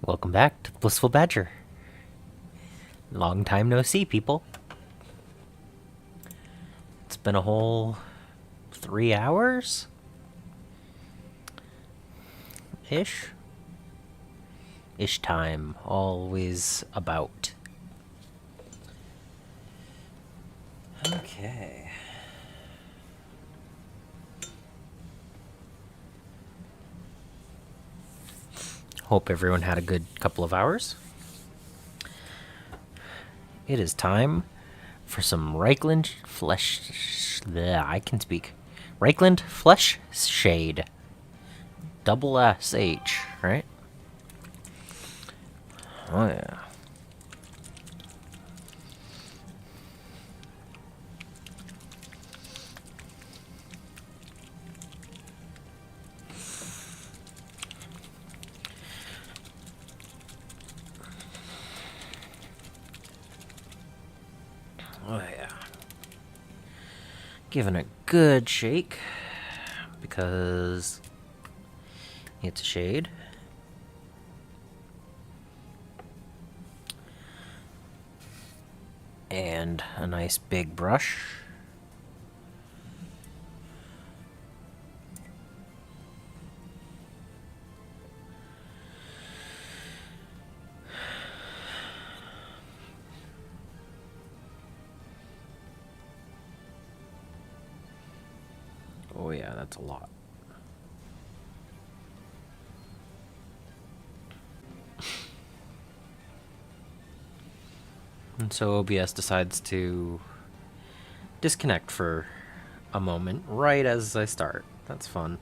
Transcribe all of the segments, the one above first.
Welcome back to the Blissful Badger. Long time no see, people. It's been a whole 3 hours? Ish time, always about. Okay. Hope everyone had a good couple of hours. It is time for some Reichland Flesh... I can speak. Reichland Flesh Shade. Double SH, right? Oh, yeah. Oh, yeah. Giving it a good shake because it's a shade. And a nice big brush. Oh yeah, that's a lot. And so OBS decides to disconnect for a moment right as I start. That's fun.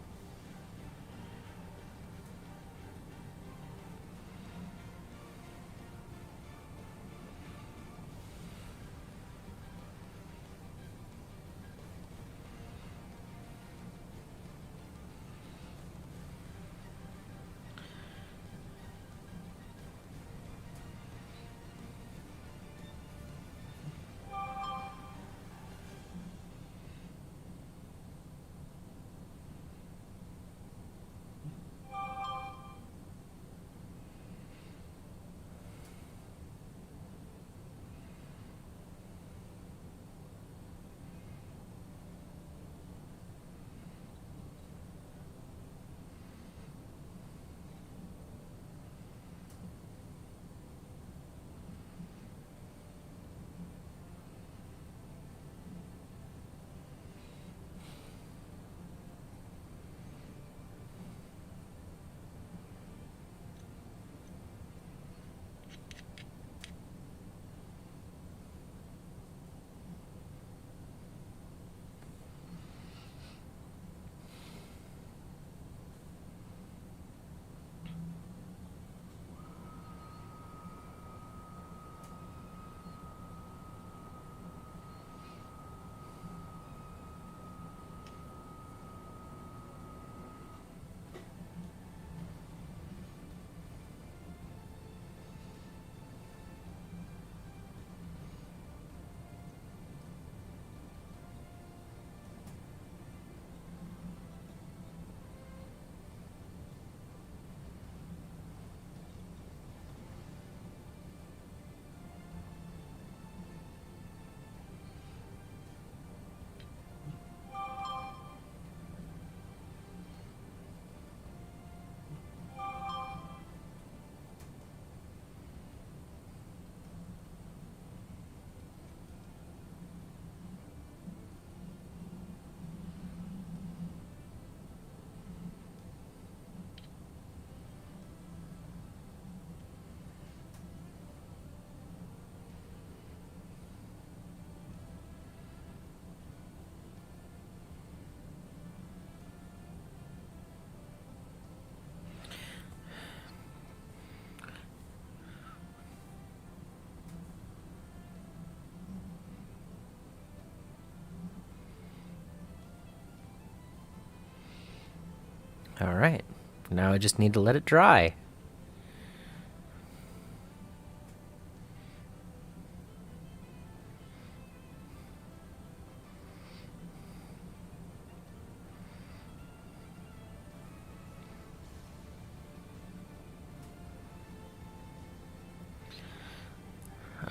All right. Now I just need to let it dry.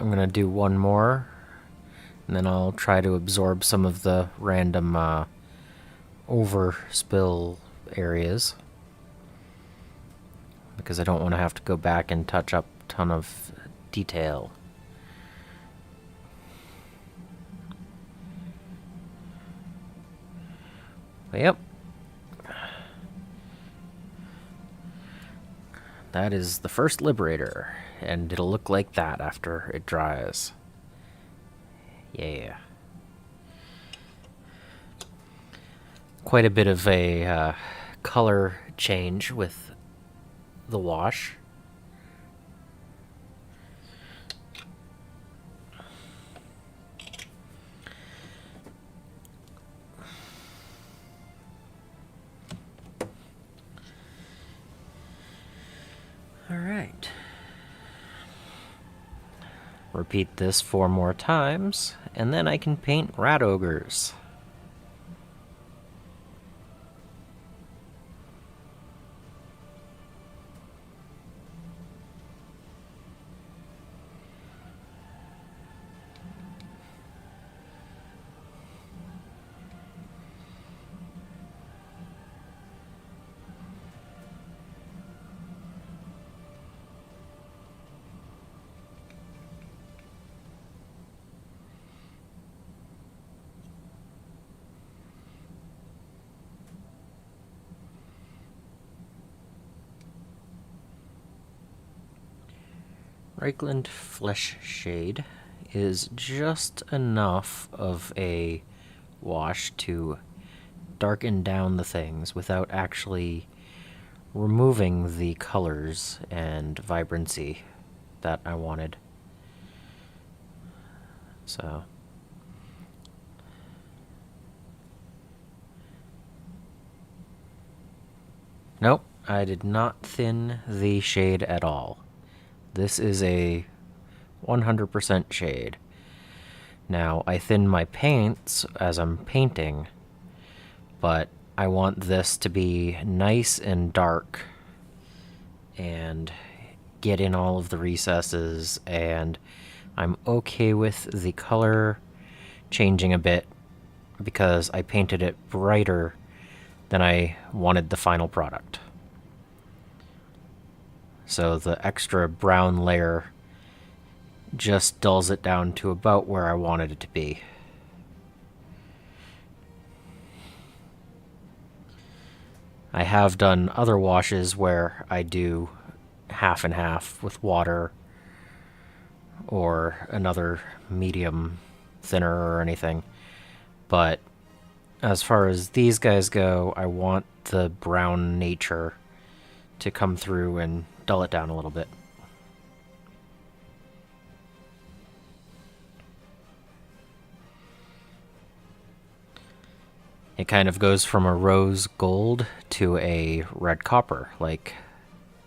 I'm gonna do one more, and then I'll try to absorb some of the random overspill areas, because I don't want to have to go back and touch up a ton of detail. But yep. That is the first Liberator, and it'll look like that after it dries. Yeah. Quite a bit of a color change with the wash. Alright. Repeat this 4 more times, and then I can paint rat ogres. Reichland Flesh Shade is just enough of a wash to darken down the things without actually removing the colors and vibrancy that I wanted. So nope, I did not thin the shade at all. This is a 100% shade. Now, I thin my paints as I'm painting, but I want this to be nice and dark and get in all of the recesses, and I'm okay with the color changing a bit because I painted it brighter than I wanted the final product. So the extra brown layer just dulls it down to about where I wanted it to be. I have done other washes where I do half and half with water or another medium thinner or anything, but as far as these guys go, I want the brown nature to come through and dull it down a little bit. It kind of goes from a rose gold to a red copper, like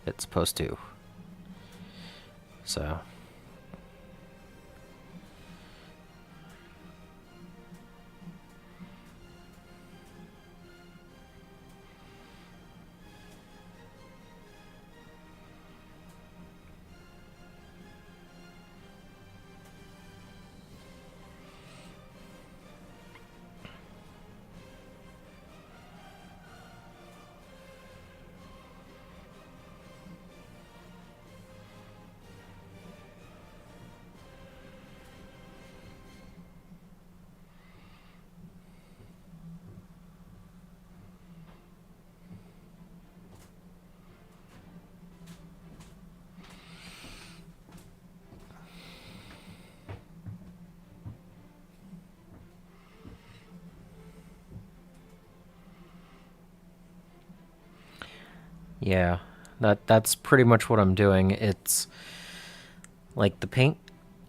it's supposed to. So yeah, that's pretty much what I'm doing. It's like the paint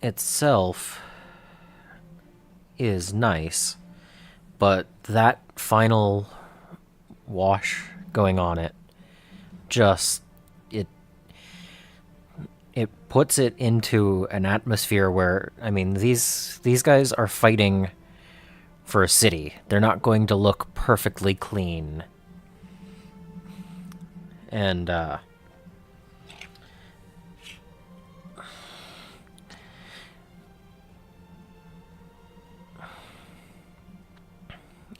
itself is nice, but that final wash going on it just it puts it into an atmosphere where, I mean, these guys are fighting for a city. They're not going to look perfectly clean. And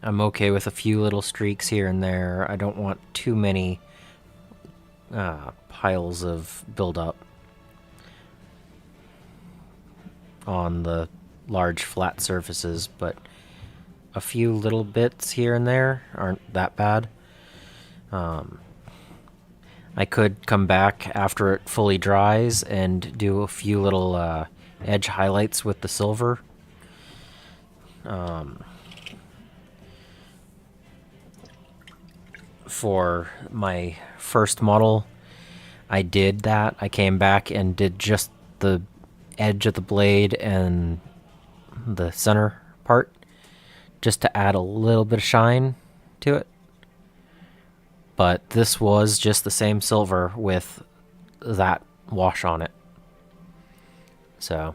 I'm okay with a few little streaks here and there. I don't want too many piles of buildup on the large flat surfaces, but a few little bits here and there aren't that bad. I could come back after it fully dries and do a few little edge highlights with the silver. For my first model, I did that. I came back and did just the edge of the blade and the center part, just to add a little bit of shine to it. But this was just the same silver with that wash on it. So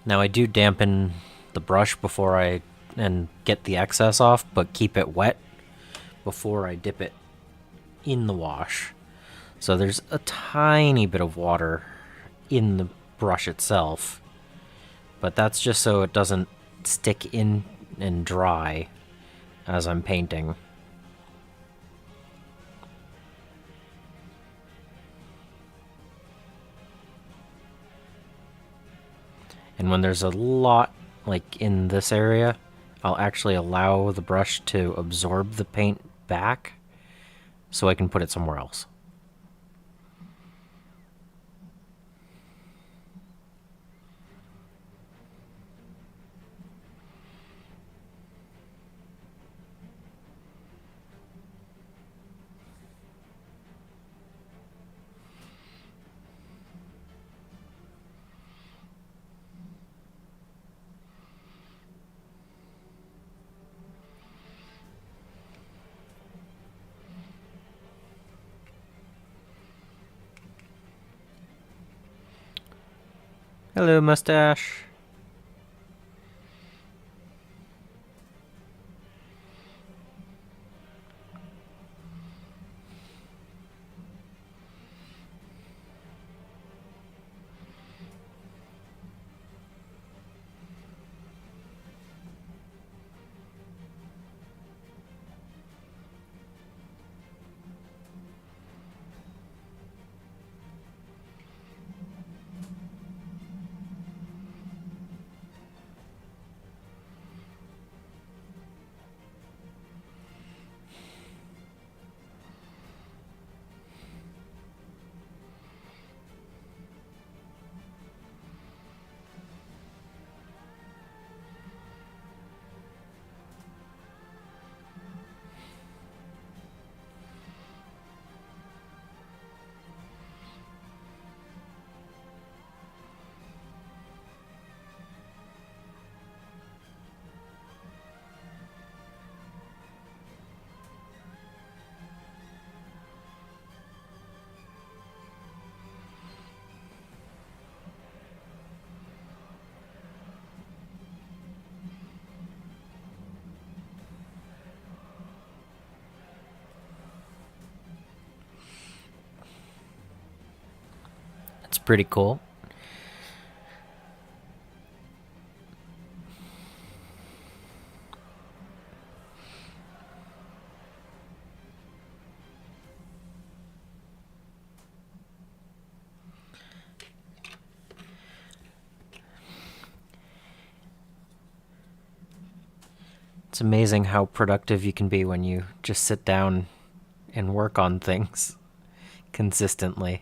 now I do dampen the brush before and get the excess off, but keep it wet before I dip it in the wash. So there's a tiny bit of water in the brush itself, but that's just so it doesn't stick in and dry as I'm painting. And when there's a lot, like in this area, I'll actually allow the brush to absorb the paint back so I can put it somewhere else. Hello, mustache. It's pretty cool. It's amazing how productive you can be when you just sit down and work on things consistently.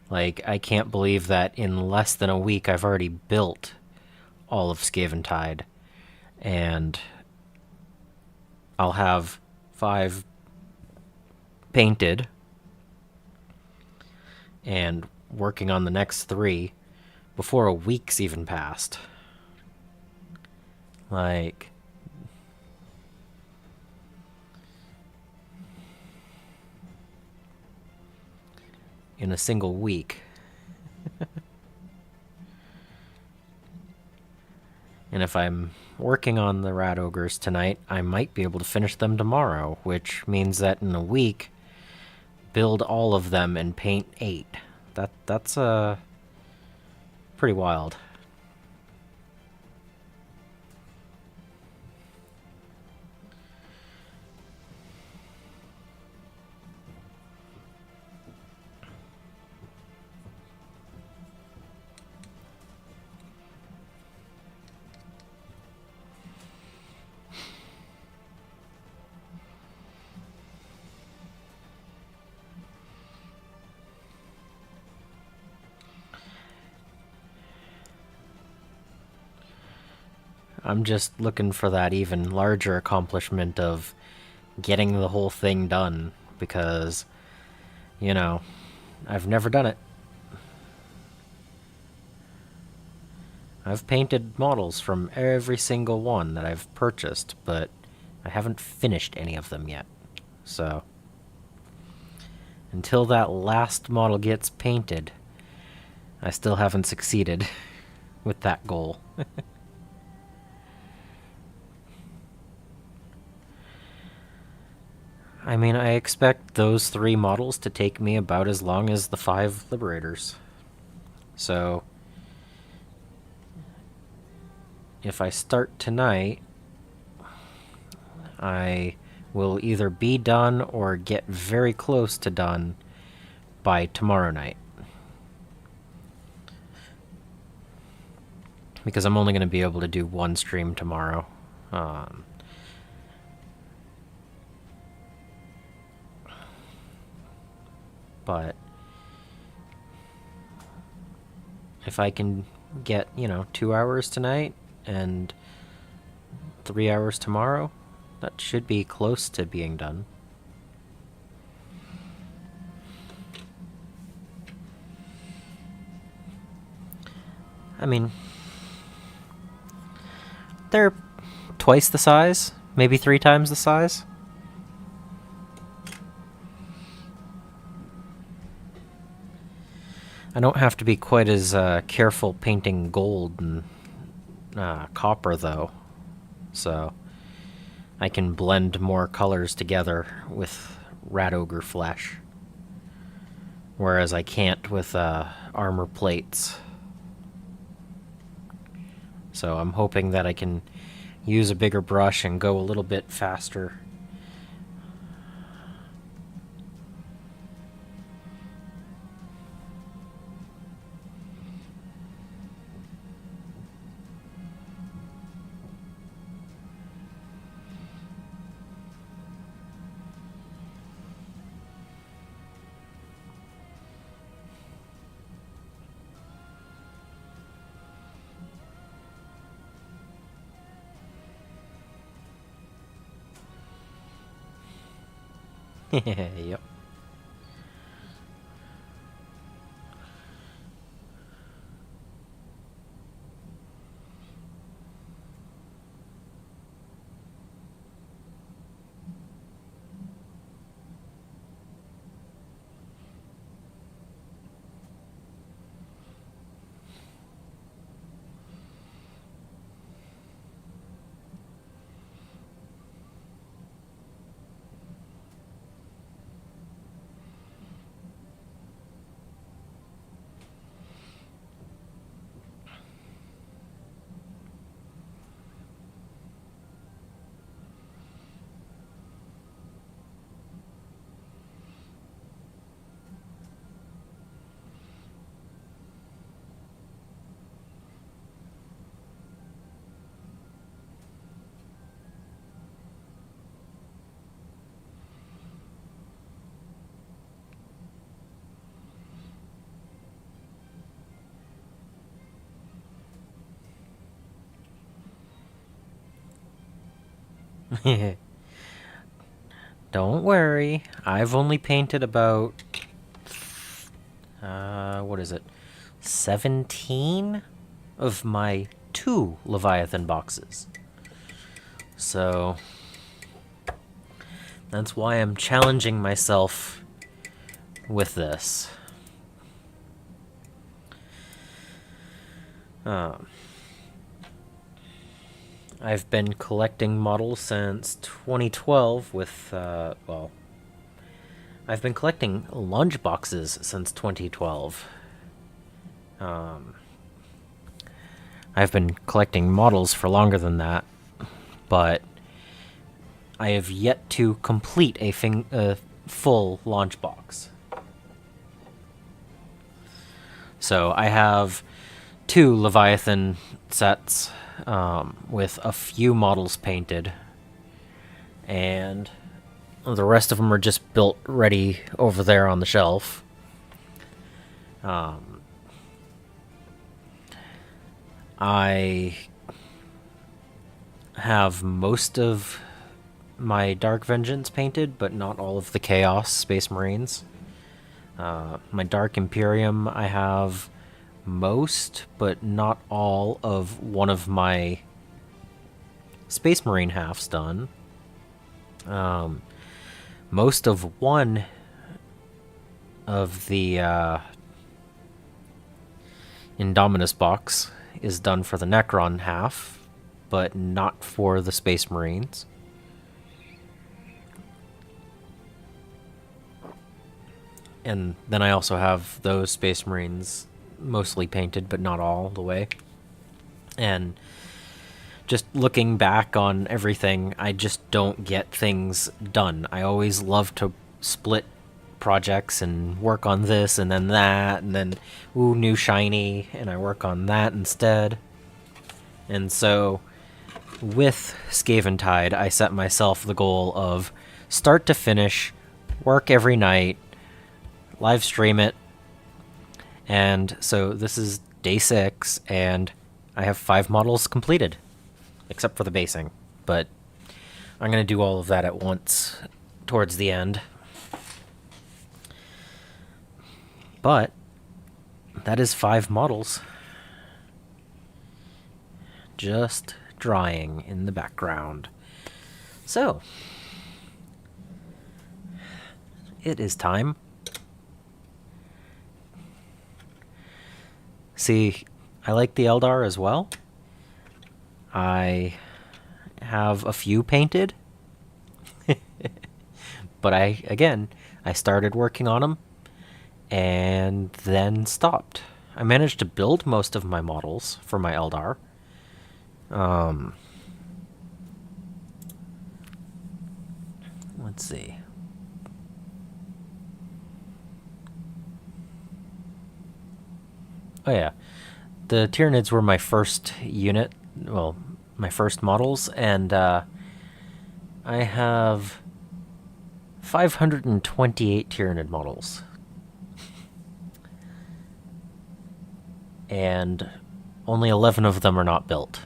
Like, I can't believe that in less than a week I've already built all of Skaventide, and I'll have 5 painted and working on the next 3 before a week's even passed. Like, in a single week. And if I'm working on the Rat Ogres tonight, I might be able to finish them tomorrow, which means that in a week, build all of them and paint 8. That's pretty wild. I'm just looking for that even larger accomplishment of getting the whole thing done, because, you know, I've never done it. I've painted models from every single one that I've purchased, but I haven't finished any of them yet. So, until that last model gets painted, I still haven't succeeded with that goal. I mean, I expect those 3 models to take me about as long as the 5 Liberators. So, if I start tonight, I will either be done or get very close to done by tomorrow night. Because I'm only going to be able to do 1 stream tomorrow. But if I can get, 2 hours tonight and 3 hours tomorrow, that should be close to being done. I mean, they're twice the size, maybe 3 times the size. I don't have to be quite as careful painting gold and copper, though. So I can blend more colors together with Rat Ogre flesh. Whereas I can't with armor plates. So I'm hoping that I can use a bigger brush and go a little bit faster. Yep. Don't worry, I've only painted about, what is it, 17 of my 2 Leviathan boxes. So, that's why I'm challenging myself with this. I've been collecting models since 2012 with, well, I've been collecting lunch boxes since 2012. I've been collecting models for longer than that, but I have yet to complete a full launch box. So I have 2 Leviathan sets with a few models painted, and the rest of them are just built ready over there on the shelf. I have most of my Dark Vengeance painted, but not all of the Chaos Space Marines. My Dark Imperium, I have most, but not all of one of my Space Marine halves done. Most of one of the Indominus box is done for the Necron half, but not for the Space Marines. And then I also have those Space Marines mostly painted, but not all the way. And just looking back on everything, I just don't get things done. I always love to split projects and work on this and then that, and then, ooh, new shiny, and I work on that instead. And so, with Skaventide, I set myself the goal of start to finish, work every night, live stream it. And so this is day 6, and I have 5 models completed, except for the basing. But I'm going to do all of that at once towards the end. But that is 5 models just drying in the background. So, it is time. See, I like the Eldar as well. I have a few painted. But I started working on them and then stopped. I managed to build most of my models for my Eldar. Let's see. Oh yeah, the Tyranids were my first unit, well, my first models, and I have 528 Tyranid models. And only 11 of them are not built.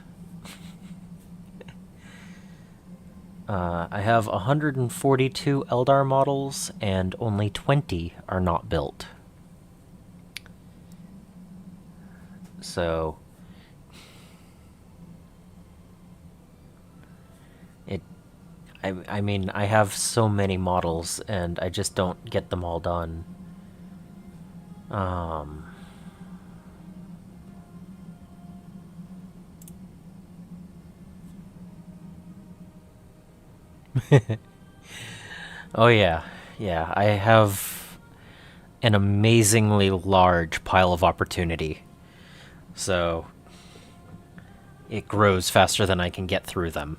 I have 142 Eldar models, and only 20 are not built. So, I mean, I have so many models, and I just don't get them all done. Oh yeah, I have an amazingly large pile of opportunity. So, it grows faster than I can get through them.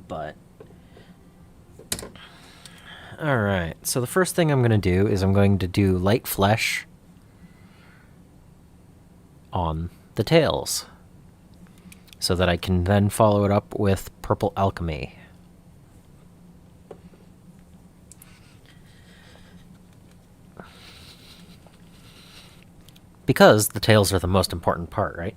But, alright, so the first thing I'm going to do is I'm going to do light flesh on the tails, so that I can then follow it up with purple alchemy. Because the tails are the most important part, right?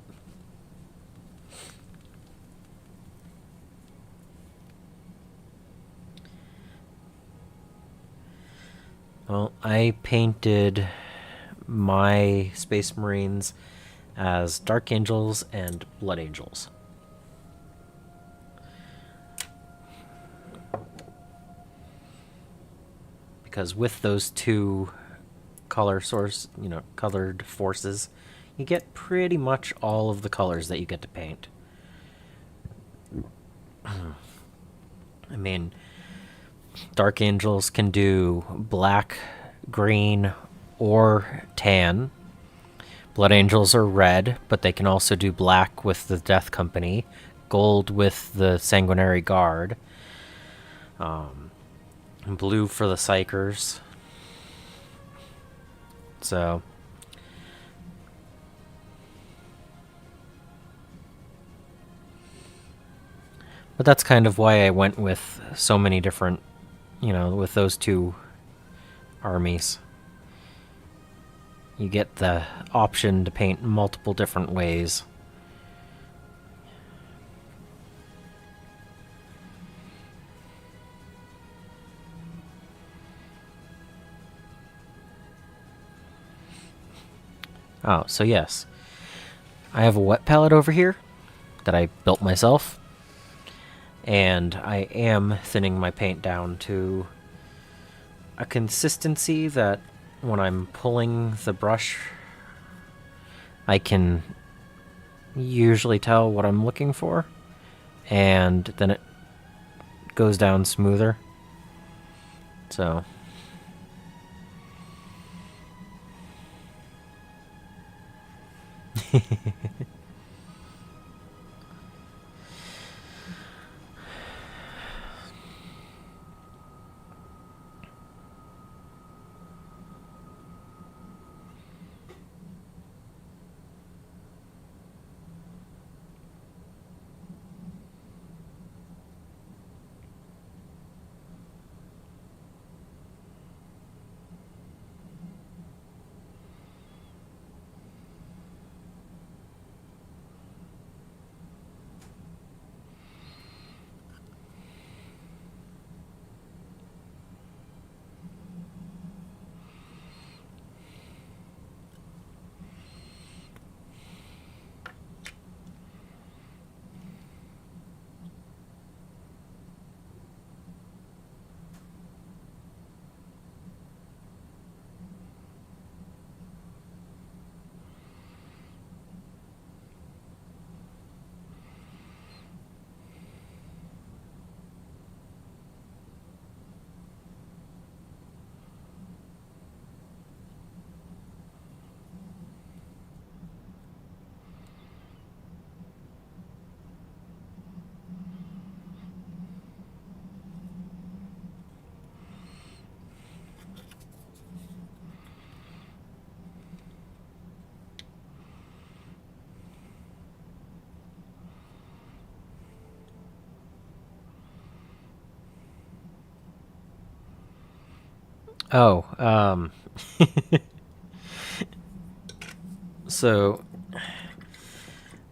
Well, I painted my Space Marines as Dark Angels and Blood Angels. Because with those two color source, colored forces, you get pretty much all of the colors that you get to paint. I mean, Dark Angels can do black, green, or tan. Blood Angels are red, but they can also do black with the Death Company, gold with the Sanguinary Guard, blue for the Psychers. So, but that's kind of why I went with so many different, with those two armies. You get the option to paint multiple different ways. Oh, so yes. I have a wet palette over here that I built myself. And I am thinning my paint down to a consistency that when I'm pulling the brush, I can usually tell what I'm looking for. And then it goes down smoother. So... Oh, so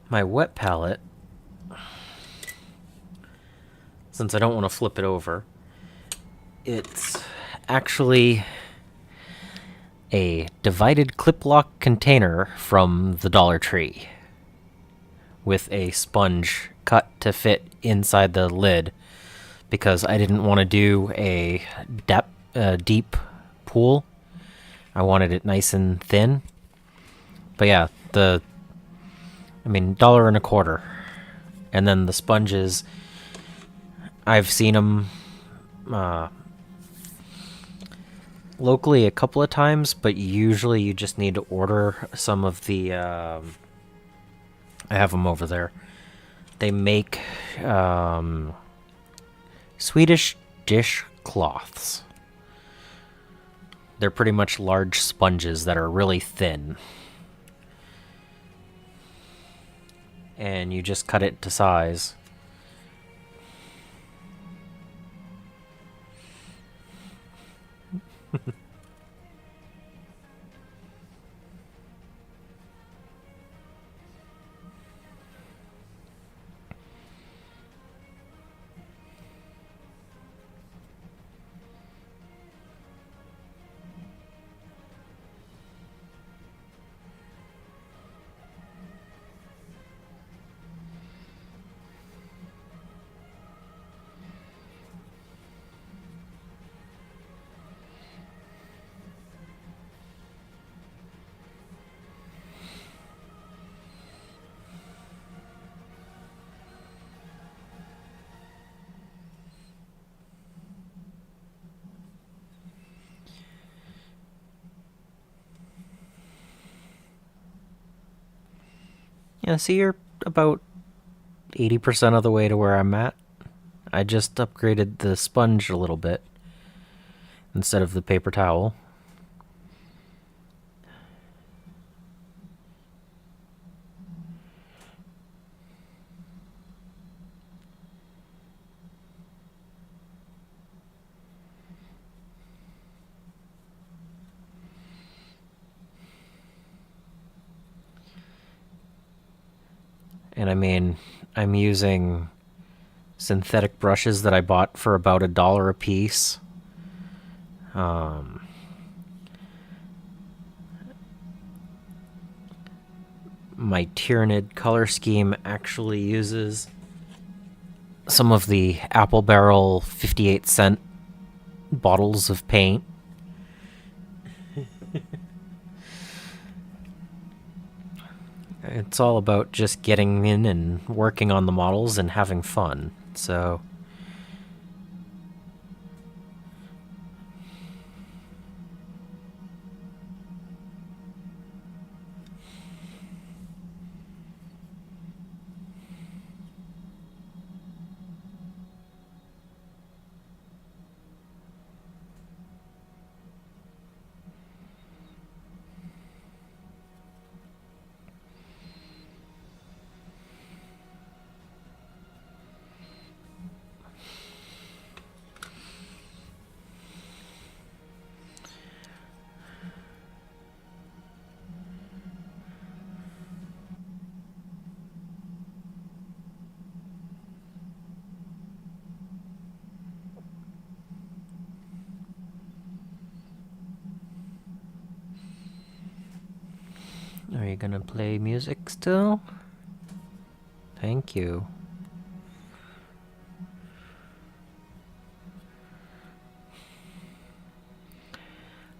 my wet palette, since I don't want to flip it over, it's actually a divided clip lock container from the Dollar Tree with a sponge cut to fit inside the lid because I didn't want to do a deep pool. I wanted it nice and thin. But yeah, $1.25. And then the sponges, I've seen them locally a couple of times, but usually you just need to order some of the... I have them over there. They make Swedish dish cloths. They're pretty much large sponges that are really thin. And you just cut it to size. Yeah, see, you're about 80% of the way to where I'm at. I just upgraded the sponge a little bit instead of the paper towel. And I mean, I'm using synthetic brushes that I bought for about $1 a piece. My Tyranid color scheme actually uses some of the Apple Barrel 58-cent bottles of paint. It's all about just getting in and working on the models and having fun. So are you gonna play music still? Thank you.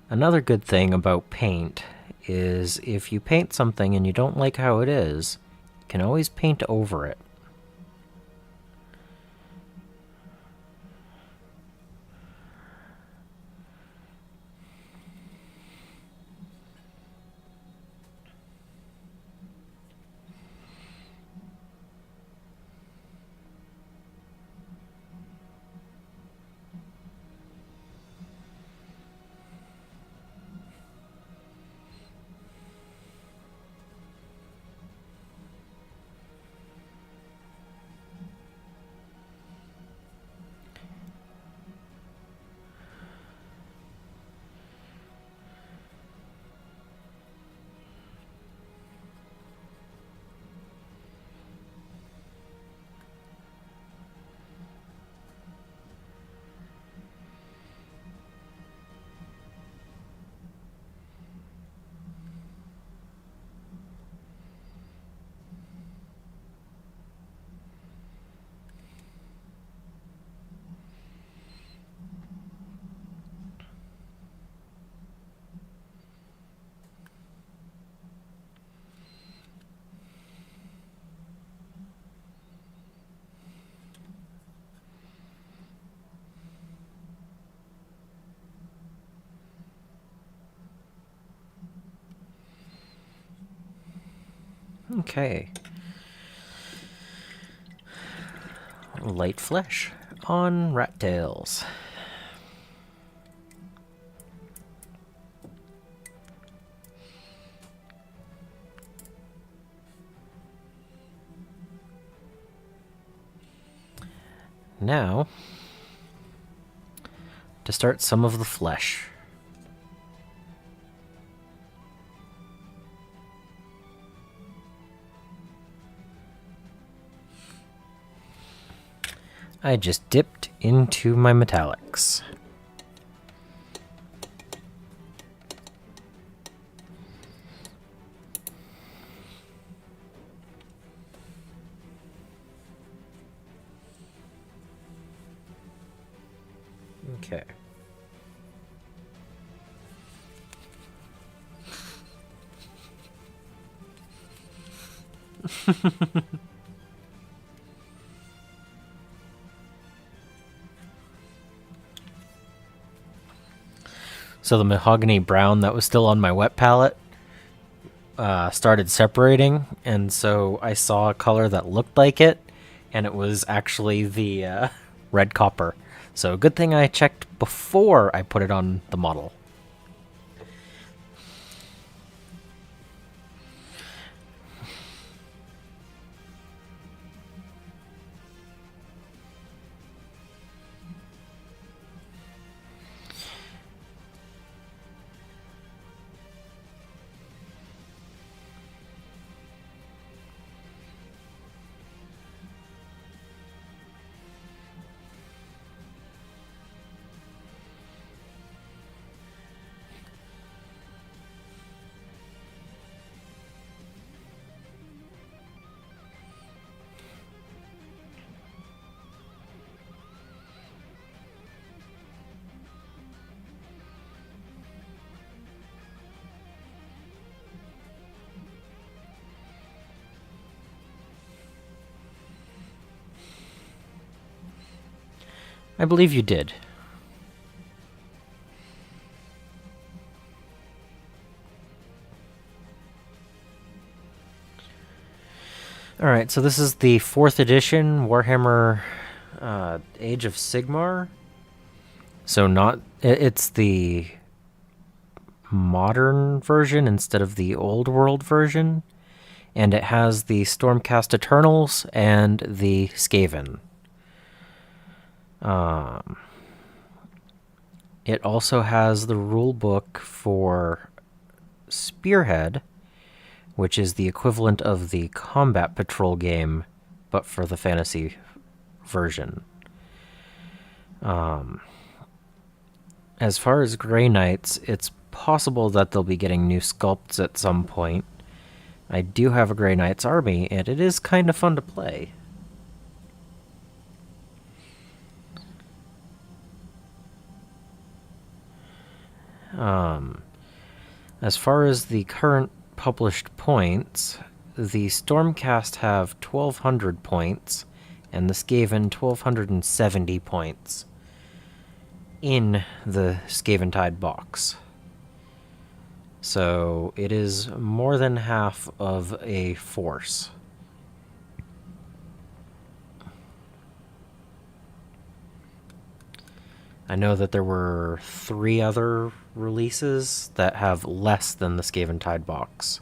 Another good thing about paint is if you paint something and you don't like how it is, you can always paint over it. Okay. Light flesh on rat tails. Now, to start some of the flesh. I just dipped into my metallics. Okay. So the mahogany brown that was still on my wet palette, started separating, and so I saw a color that looked like it, and it was actually the red copper. So good thing I checked before I put it on the model. I believe you did. Alright, so this is the 4th edition Warhammer Age of Sigmar. So it's the modern version instead of the old world version. And it has the Stormcast Eternals and the Skaven. It also has the rulebook for Spearhead, which is the equivalent of the Combat Patrol game, but for the fantasy version. As far as Grey Knights, it's possible that they'll be getting new sculpts at some point. I do have a Grey Knights army, and it is kind of fun to play. As far as the current published points, the Stormcast have 1,200 points, and the Skaven 1,270 points in the Skaventide box. So it is more than half of a force. I know that there were 3 other releases that have less than the Skaventide box.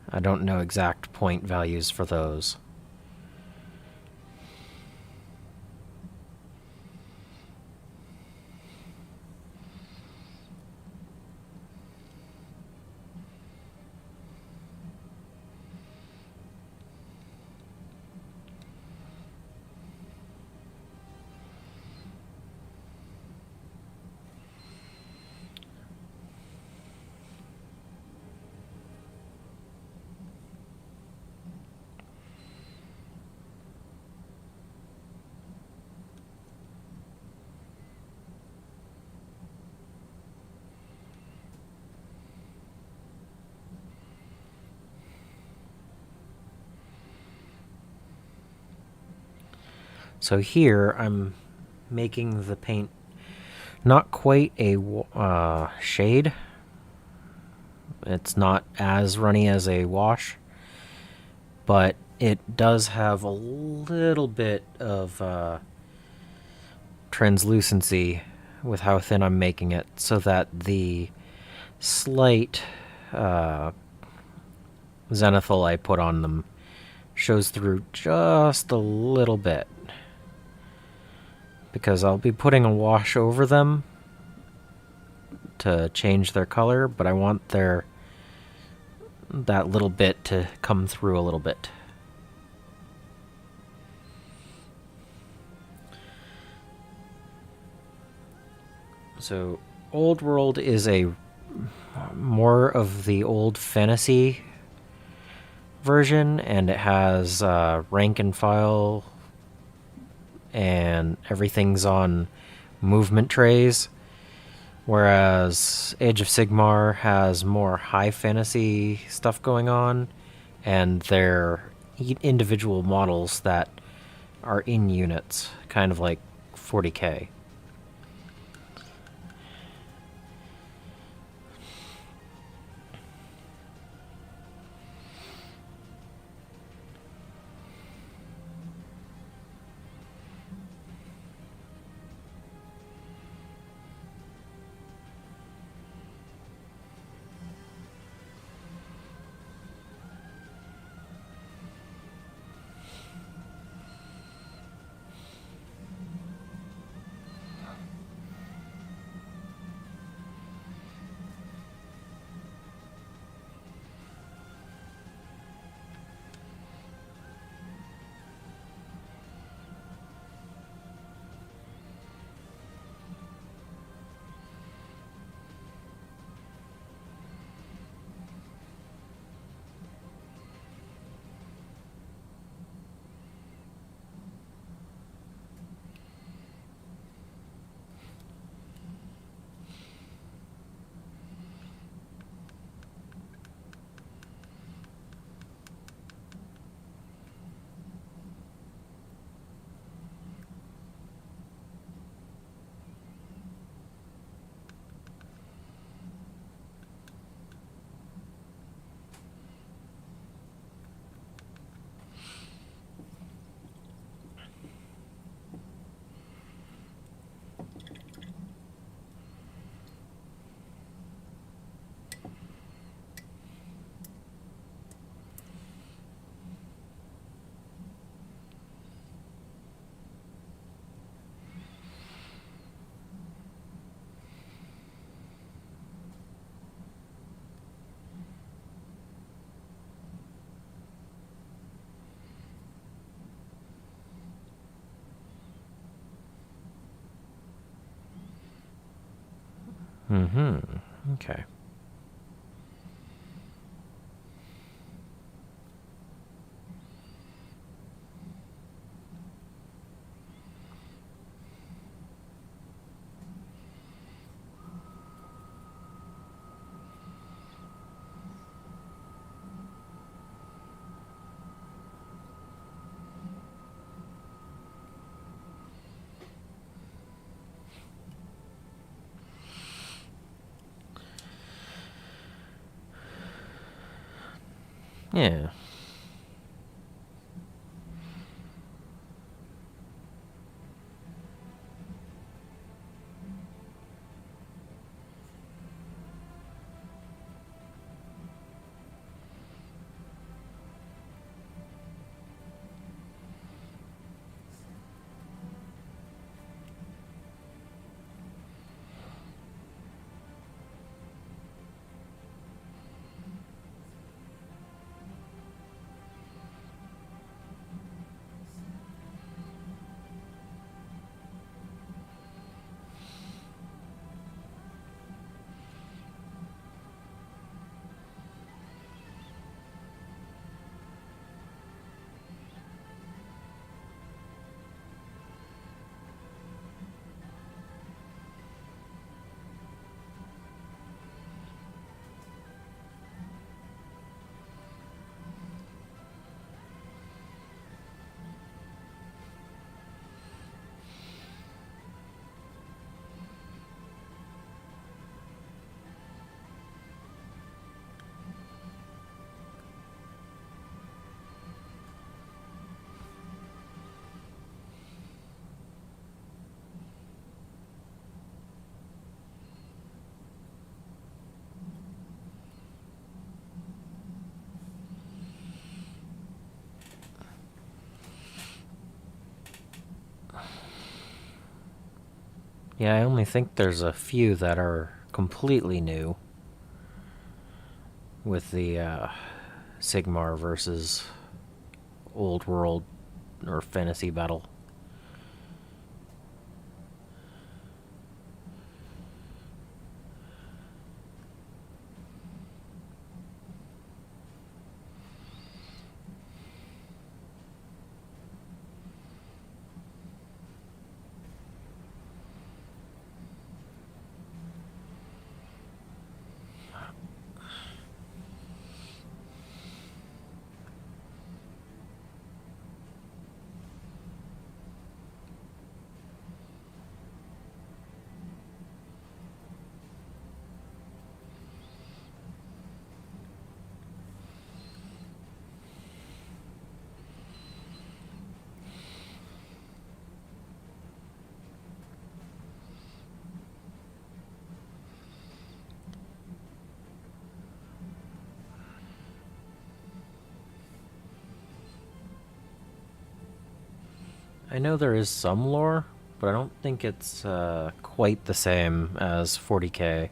I don't know exact point values for those. So here I'm making the paint not quite a shade. It's not as runny as a wash, but it does have a little bit of translucency with how thin I'm making it, so that the slight zenithal I put on them shows through just a little bit. Because I'll be putting a wash over them to change their color, but I want that little bit to come through a little bit. So Old World is a more of the old fantasy version, and it has rank and file, and everything's on movement trays, whereas Age of Sigmar has more high fantasy stuff going on, and they're individual models that are in units, kind of like 40k. Mm-hmm. Okay. Yeah. Yeah, I only think there's a few that are completely new with the Sigmar versus Old World or Fantasy Battle. I know there is some lore, but I don't think it's quite the same as 40k.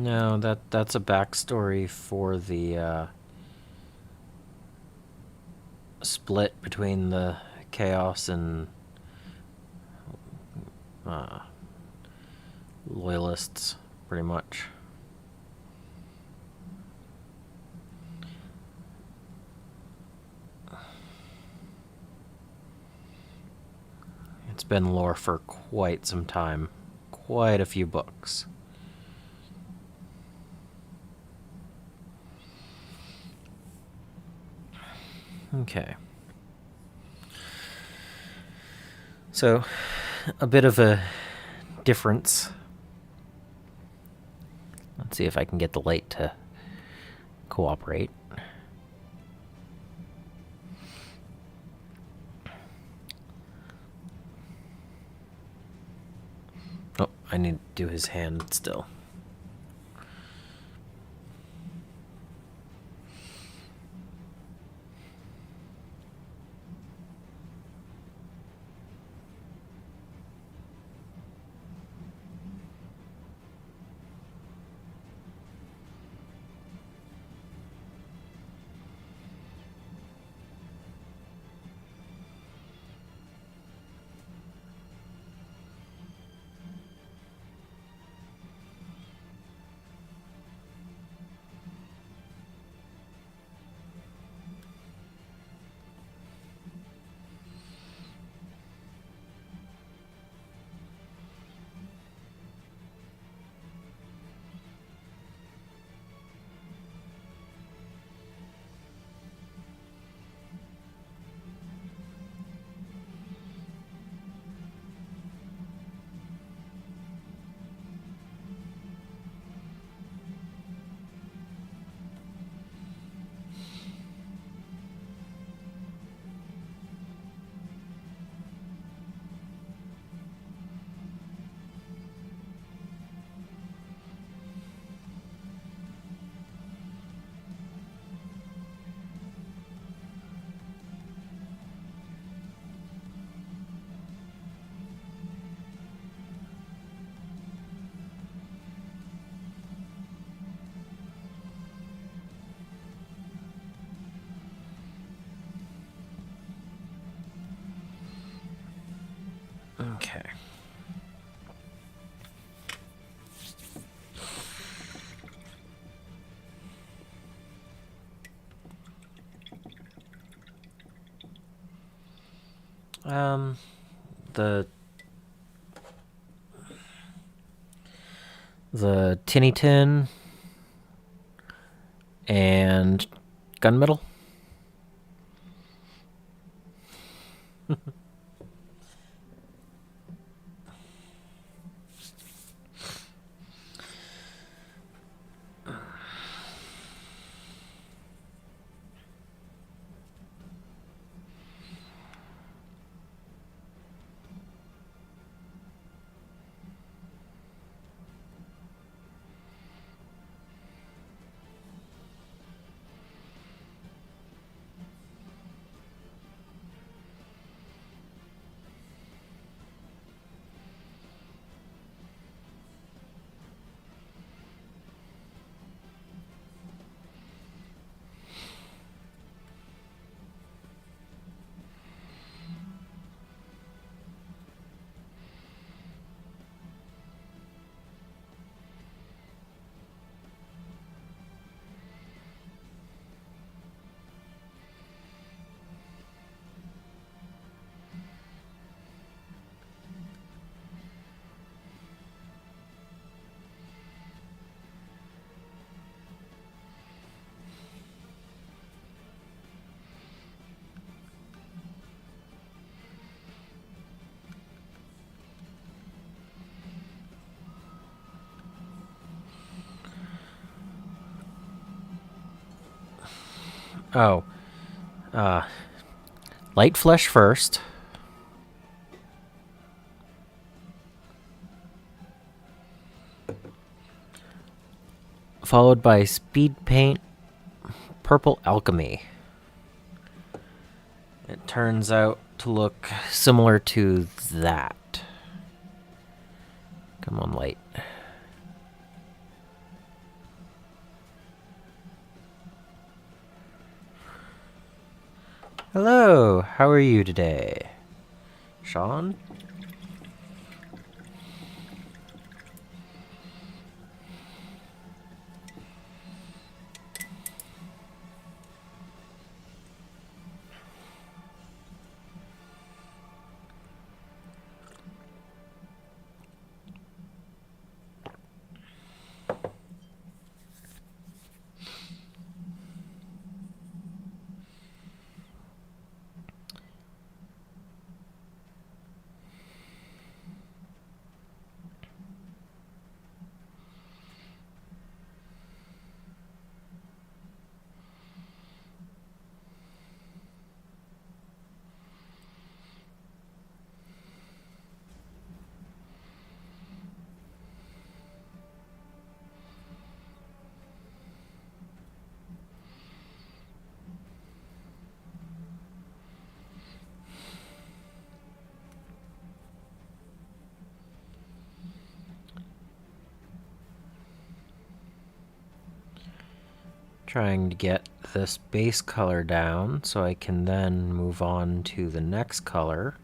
No, that's a backstory for the split between the Chaos and Loyalists, pretty much. It's been lore for quite some time. Quite a few books. Okay. So, a bit of a difference. Let's see if I can get the light to cooperate. Oh, I need to do his hand still. Okay. The tinny tin and gunmetal. Oh. Light flesh first. Followed by speed paint, purple alchemy. It turns out to look similar to that. Come on, light. Hello, how are you today? Sean? Trying to get this base color down so I can then move on to the next color.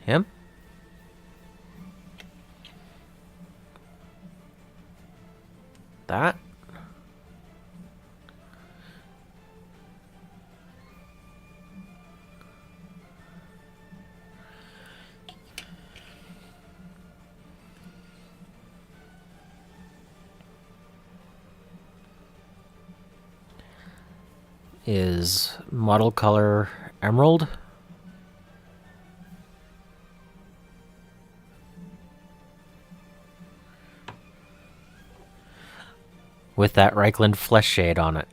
Him? That? Is model color emerald? With that Reichland flesh shade on it.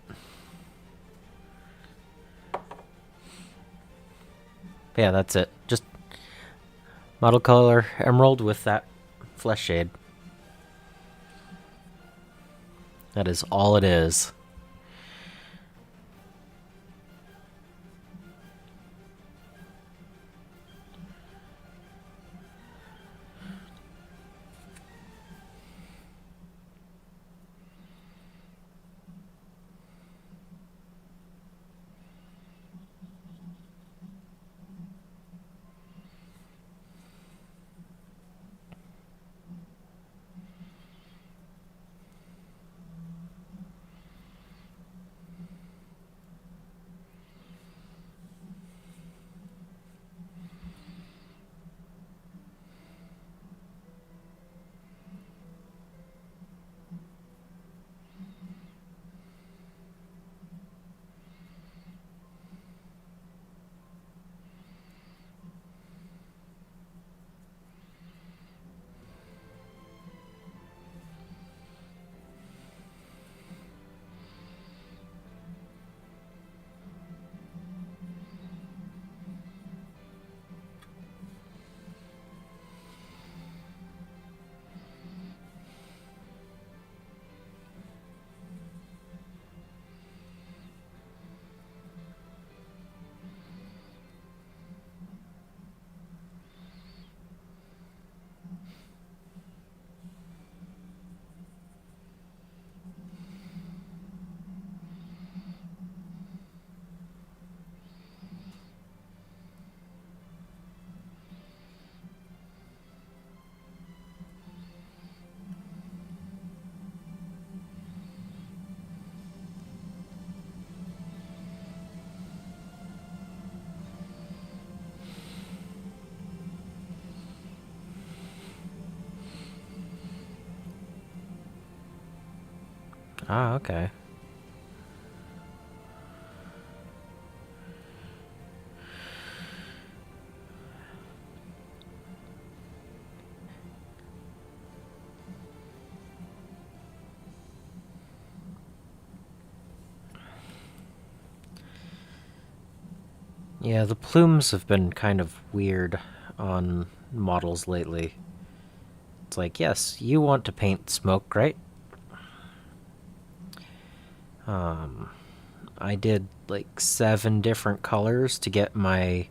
Yeah, that's it. Just model color emerald with that flesh shade. That is all it is. Ah, okay. Yeah, the plumes have been kind of weird on models lately. It's like, yes, you want to paint smoke, right? I did like 7 different colors to get my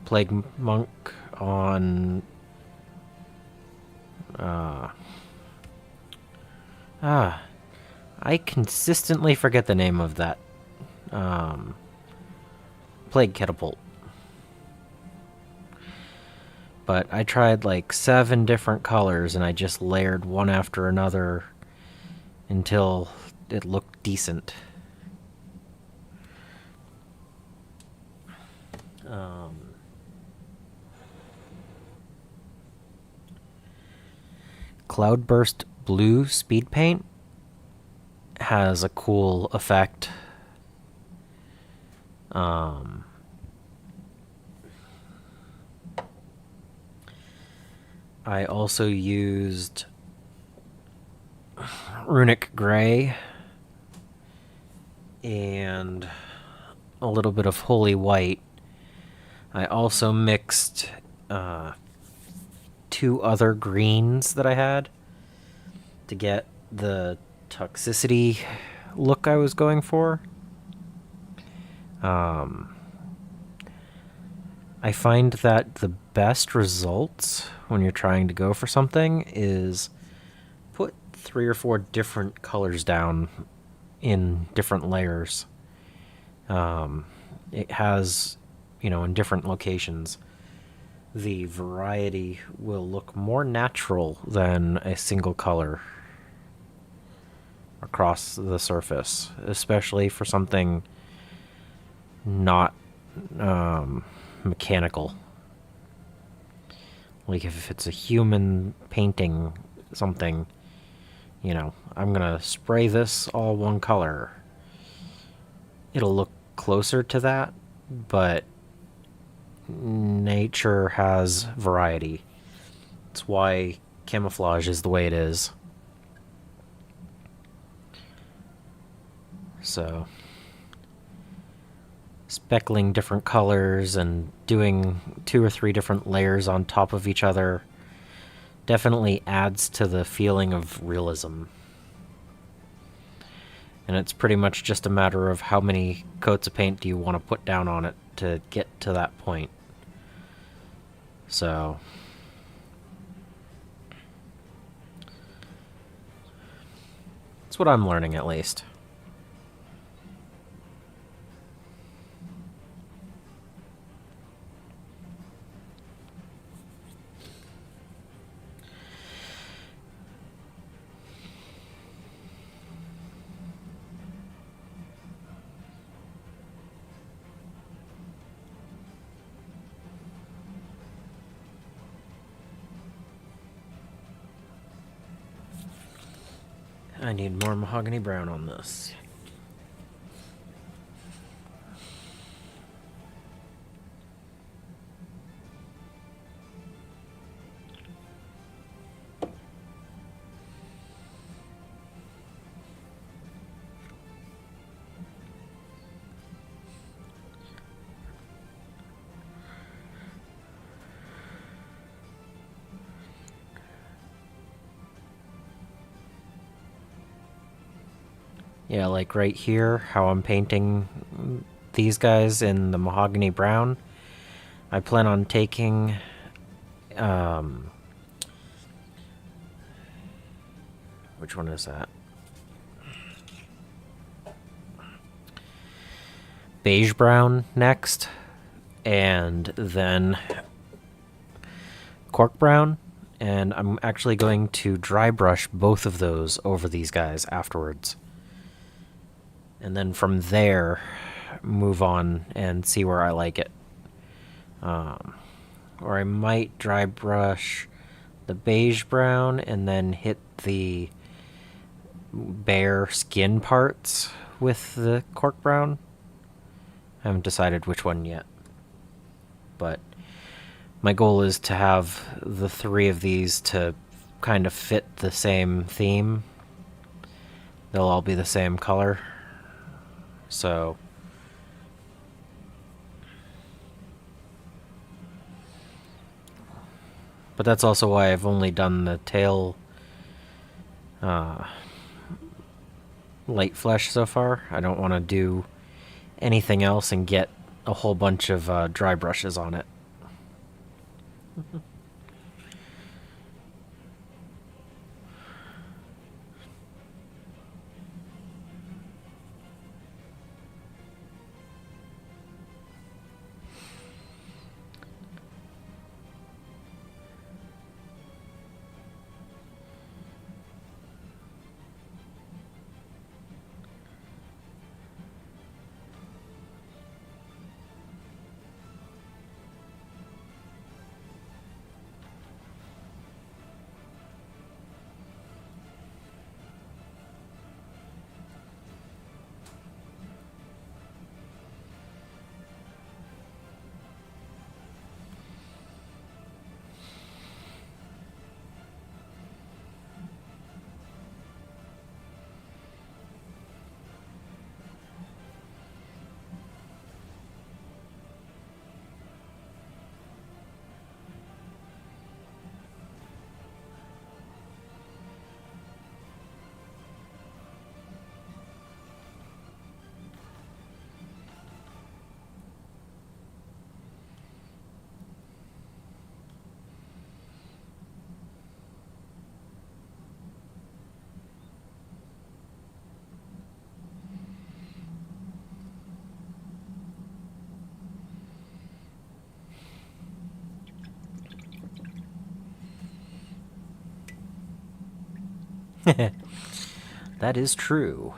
Plague Monk on. I consistently forget the name of that Plague Catapult. But I tried like 7 different colors and I just layered one after another until it looked decent. Cloudburst Blue Speed Paint has a cool effect. I also used Runic Gray and a little bit of Holy White. I also mixed 2 other greens that I had to get the toxicity look I was going for. I find that the best results when you're trying to go for something is put 3 or 4 different colors down in different layers. It has, in different locations, the variety will look more natural than a single color across the surface, especially for something not mechanical. Like if it's a human painting something, I'm gonna spray this all one color. It'll look closer to that, but nature has variety. It's why camouflage is the way it is. So, speckling different colors and doing 2 or 3 different layers on top of each other definitely adds to the feeling of realism. And it's pretty much just a matter of how many coats of paint do you want to put down on it to get to that point. So, that's what I'm learning, at least. I need more mahogany brown on this. Yeah, like right here, how I'm painting these guys in the mahogany brown. I plan on taking which one is that? Beige brown next, and then cork brown, and I'm actually going to dry brush both of those over these guys afterwards. And then from there, move on and see where I like it. Or I might dry brush the beige brown and then hit the bare skin parts with the cork brown. I haven't decided which one yet. But my goal is to have the three of these to kind of fit the same theme. They'll all be the same color. So but that's also why I've only done the tail light flesh so far. I don't want to do anything else and get a whole bunch of dry brushes on it. That is true.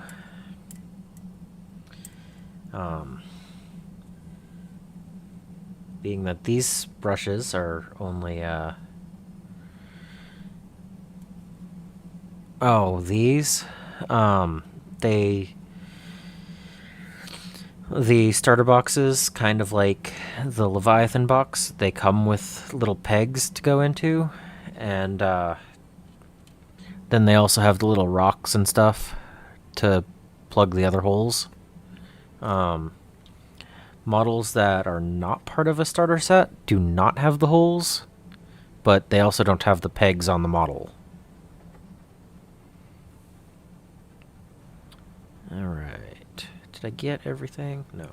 Being that these brushes are only, oh, these? They... The starter boxes, kind of like the Leviathan box, they come with little pegs to go into, and, then they also have the little rocks and stuff to plug the other holes. Models that are not part of a starter set do not have the holes, but they also don't have the pegs on the model. Alright. Did I get everything? No.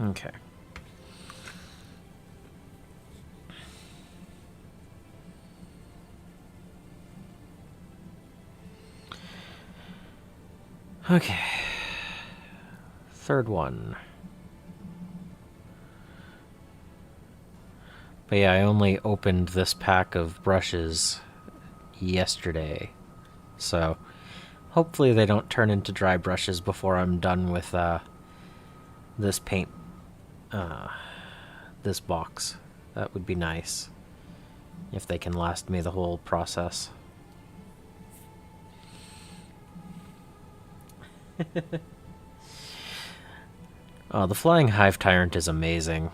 Okay. Okay. Third one. But yeah, I only opened this pack of brushes yesterday. So hopefully they don't turn into dry brushes before I'm done with this paint, this box. That would be nice if they can last me the whole process. Oh, the Flying Hive Tyrant is amazing.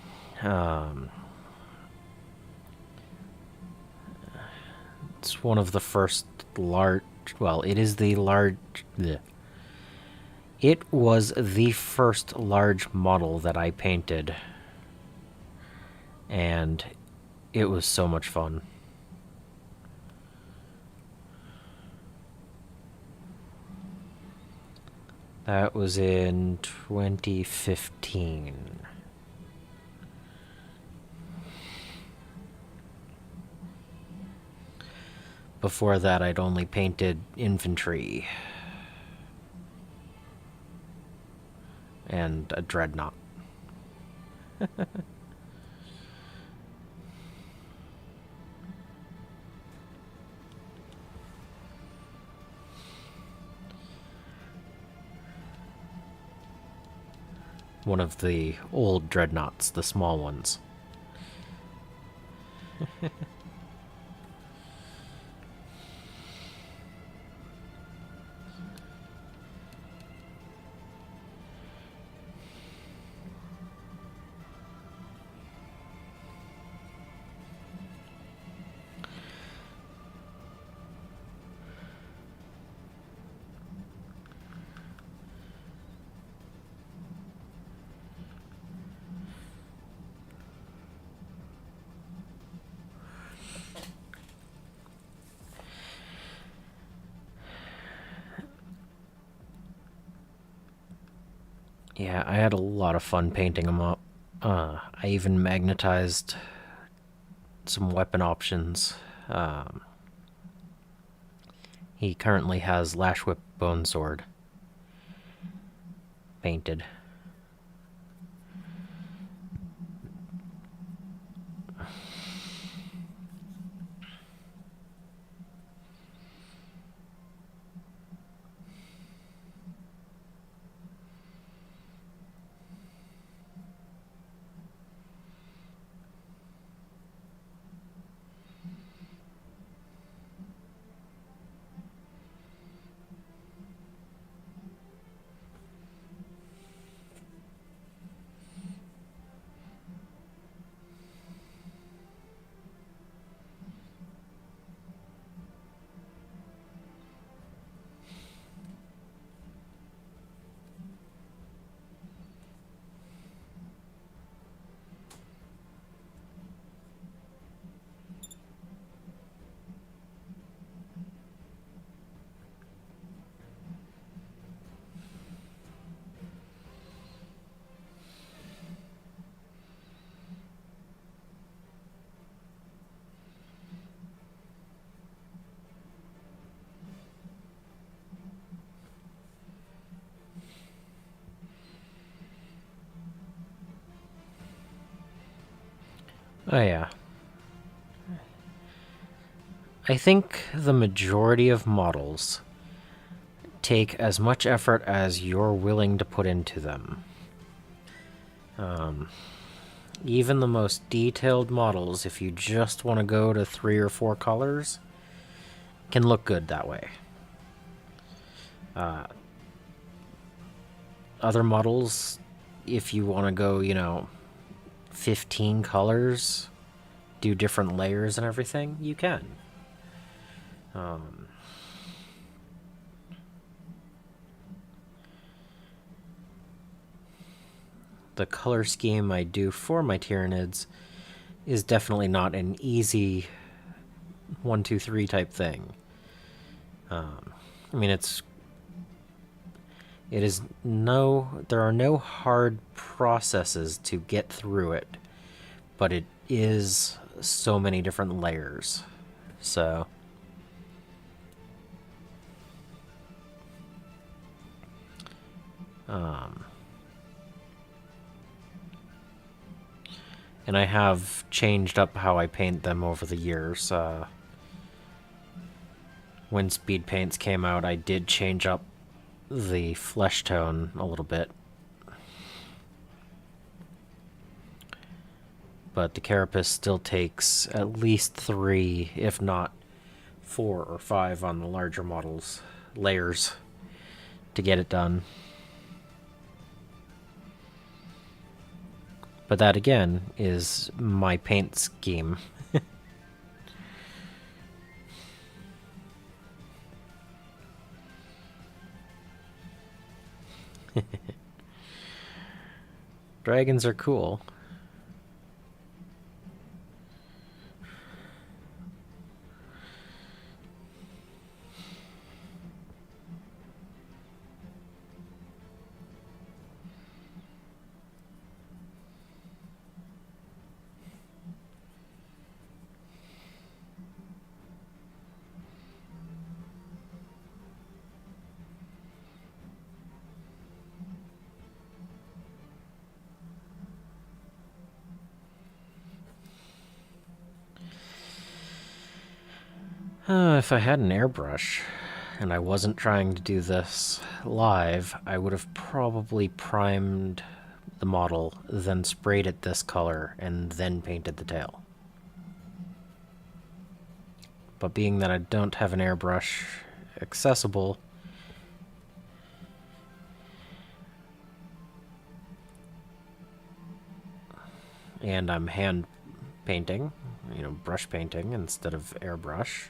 It's one of the first large... Well, it is the large... Bleh. It was the first large model that I painted. And it was so much fun. That was in 2015. Before that, I'd only painted infantry. And a dreadnought. one of the old dreadnoughts, the small ones. Yeah, I had a lot of fun painting him up. I even magnetized some weapon options. He currently has Lash Whip Bone Sword painted. Oh yeah. I think the majority of models take as much effort as you're willing to put into them. Even the most detailed models, if you just want to go to 3 or 4 colors, can look good that way. Other models, if you want to go, 15 colors, do different layers and everything, you can. The color scheme I do for my Tyranids is definitely not an easy 1, 2, 3 type thing. There are no hard processes to get through it, but it is so many different layers. So and I have changed up how I paint them over the years. When Speed Paints came out, I did change up the flesh tone a little bit. But the carapace still takes at least 3, if not 4 or 5 on the larger models, layers, to get it done. But that, again, is my paint scheme. Dragons are cool. If I had an airbrush and I wasn't trying to do this live, I would have probably primed the model, then sprayed it this color, and then painted the tail. But being that I don't have an airbrush accessible, and I'm hand painting, brush painting instead of airbrush,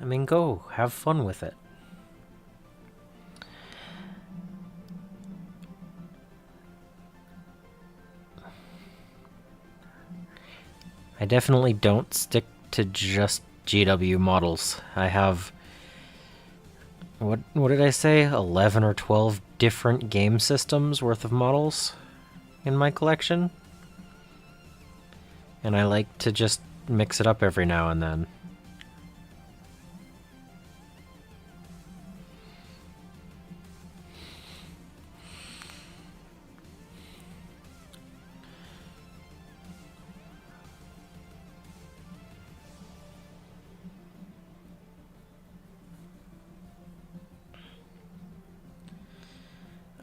I mean, go have fun with it. I definitely don't stick to just GW models. I have, what did I say, 11 or 12 different game systems worth of models in my collection. And I like to just mix it up every now and then.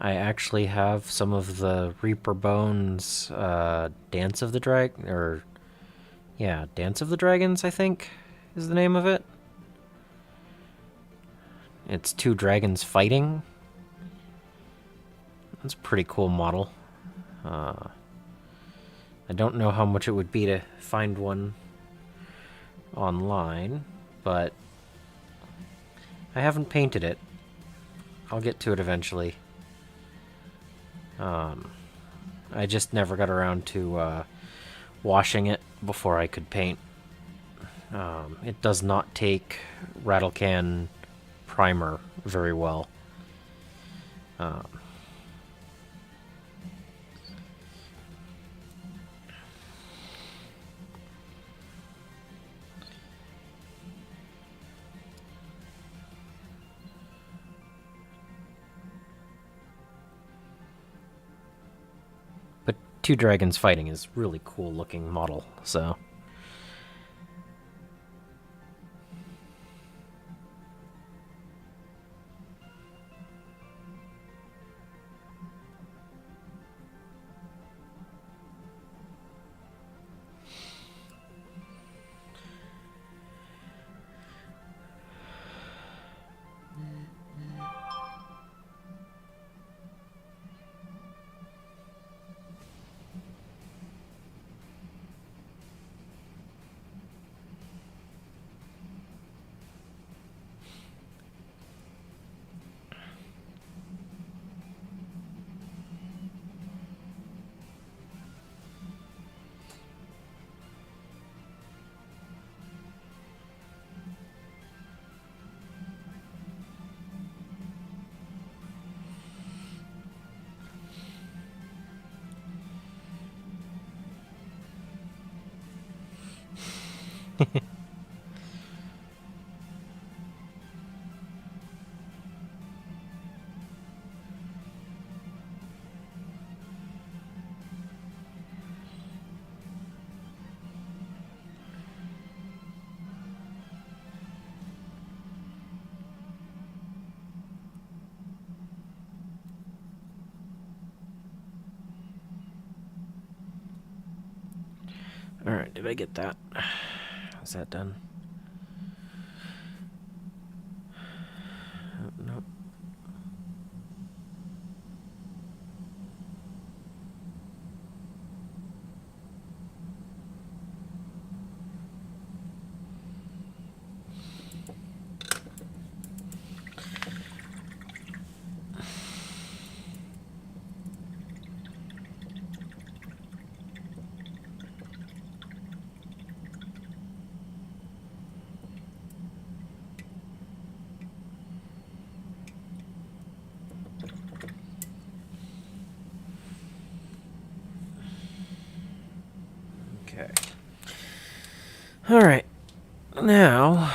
I actually have some of the Reaper Bones Dance of the Dance of the Dragons, I think, is the name of it. It's 2 dragons fighting. That's a pretty cool model. I don't know how much it would be to find one online, but I haven't painted it. I'll get to it eventually. I just never got around to washing it before I could paint. It does not take rattle can primer very well. But 2 dragons fighting is really cool looking model, so... Alright, did I get that? Is that done? Oh, nope. No. Okay. All right. Now...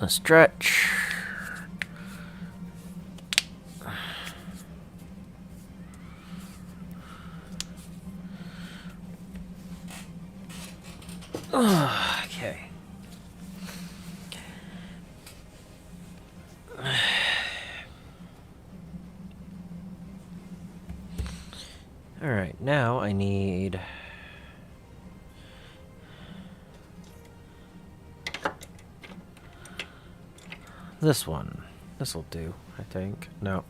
a stretch. Okay. All right, now I need this one. This'll do, I think. No.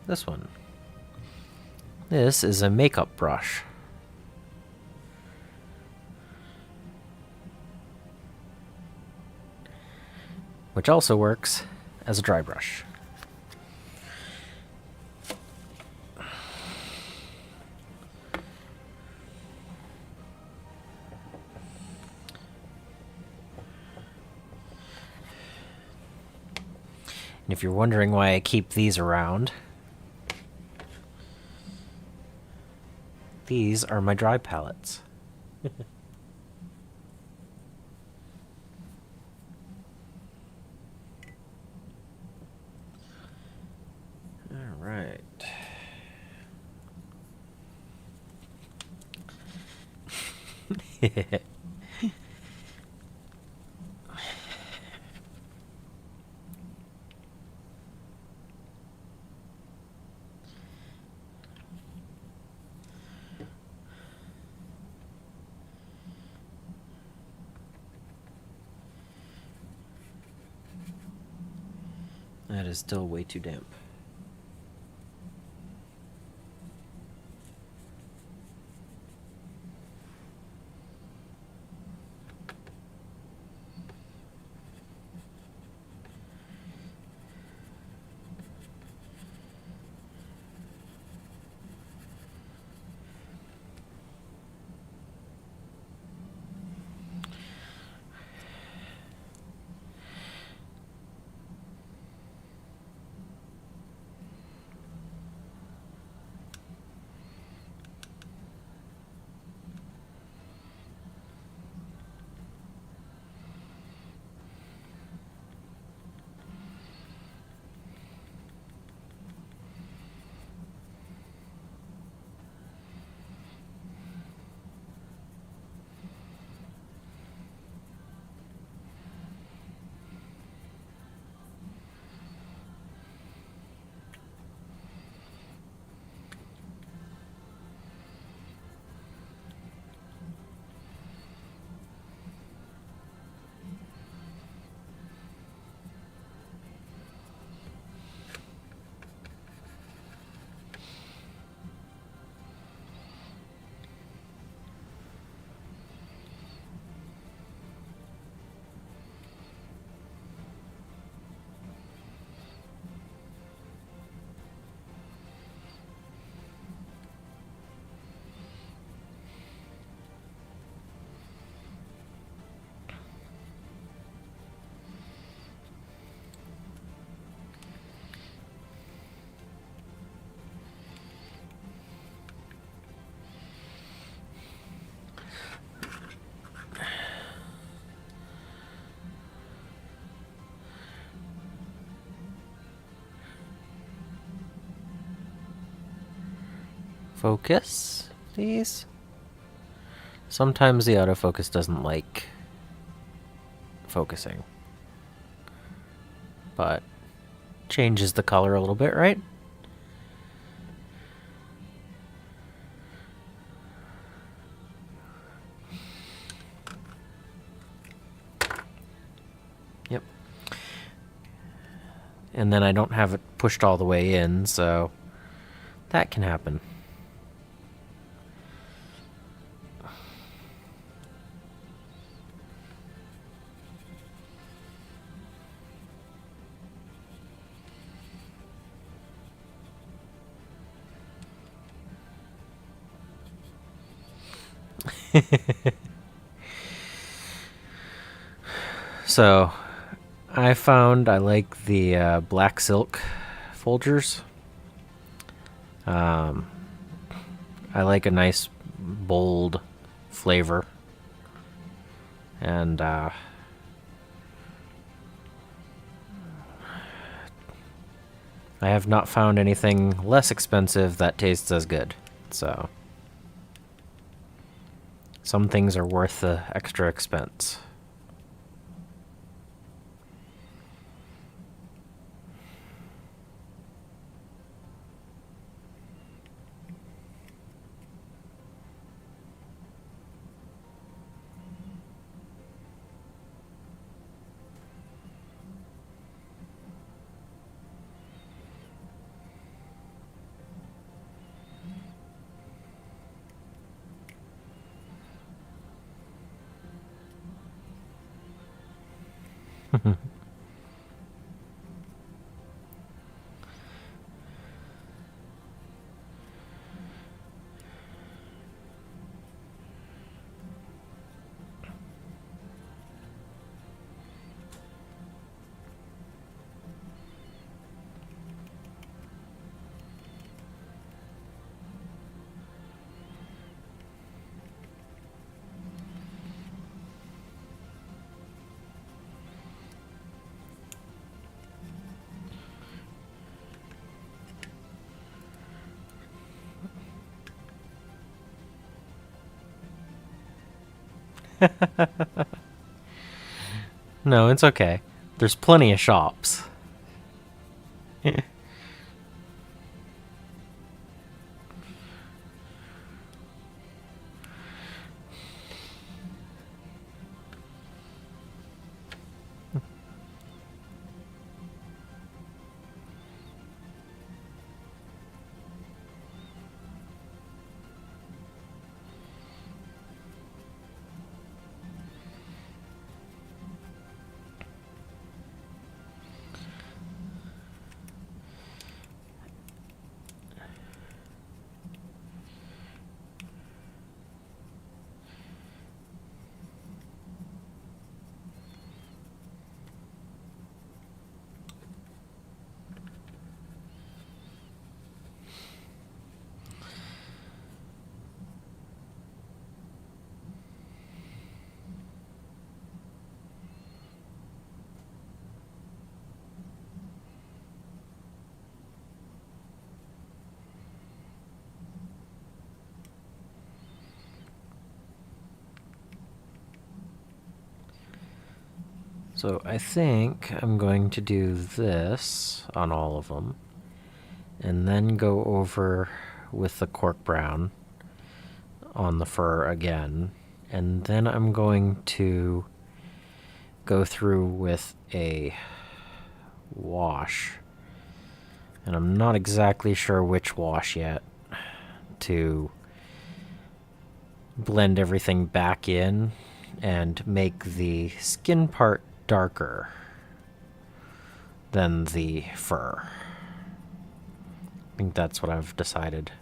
This one. This is a makeup brush. Which also works as a dry brush. And if you're wondering why I keep these around, these are my dry palettes. All right. That is still way too damp. Focus, please. Sometimes the autofocus doesn't like focusing, but changes the color a little bit, right? Yep. And then I don't have it pushed all the way in, so that can happen. So, I found I like the black silk Folgers. I like a nice, bold flavor. And I have not found anything less expensive that tastes as good. So, some things are worth the extra expense. No, it's okay. There's plenty of shops. So I think I'm going to do this on all of them, and then go over with the cork brown on the fur again, and then I'm going to go through with a wash, and I'm not exactly sure which wash yet, to blend everything back in and make the skin part darker than the fur. I think that's what I've decided.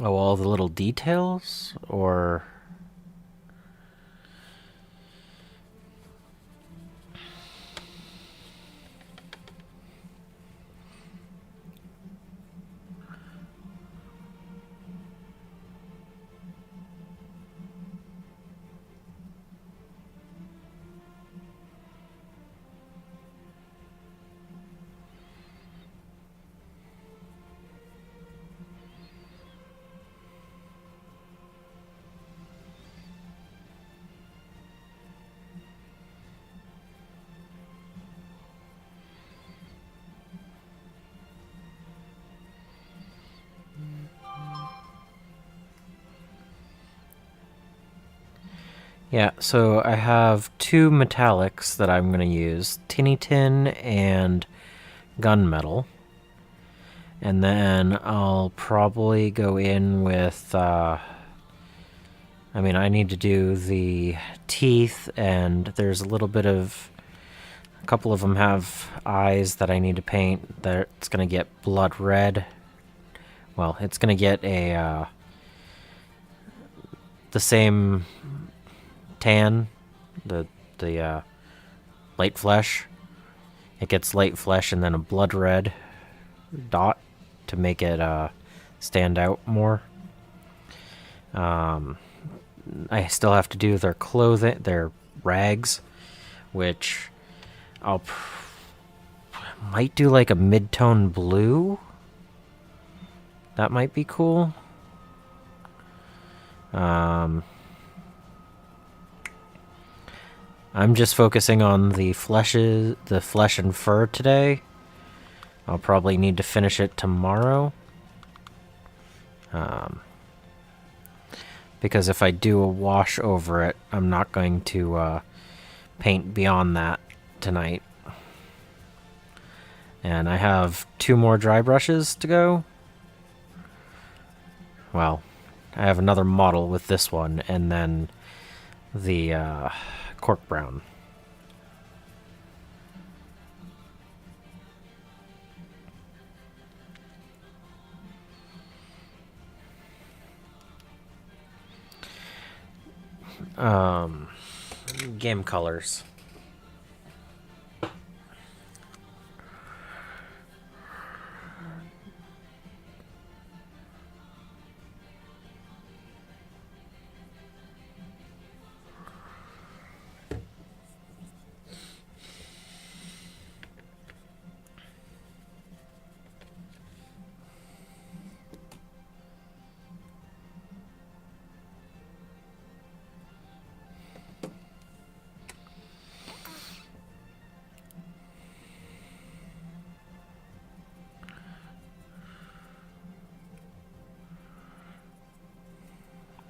Oh, all the little details? Or... Yeah, so I have two metallics that I'm going to use, tinny tin and gunmetal. And then I'll probably go in with, I need to do the teeth, and there's a little bit of, a couple of them have eyes that I need to paint. It's going to get blood red. Well, it's going to get the same tan, the light flesh. It gets light flesh and then a blood red dot to make it stand out more. I still have to do their clothing, their rags, which might do like a mid-tone blue. That might be cool. I'm just focusing on the flesh and fur today. I'll probably need to finish it tomorrow. Because if I do a wash over it, I'm not going to paint beyond that tonight. And I have 2 more dry brushes to go. Well, I have another model with this one, and then the cork brown. Game colors.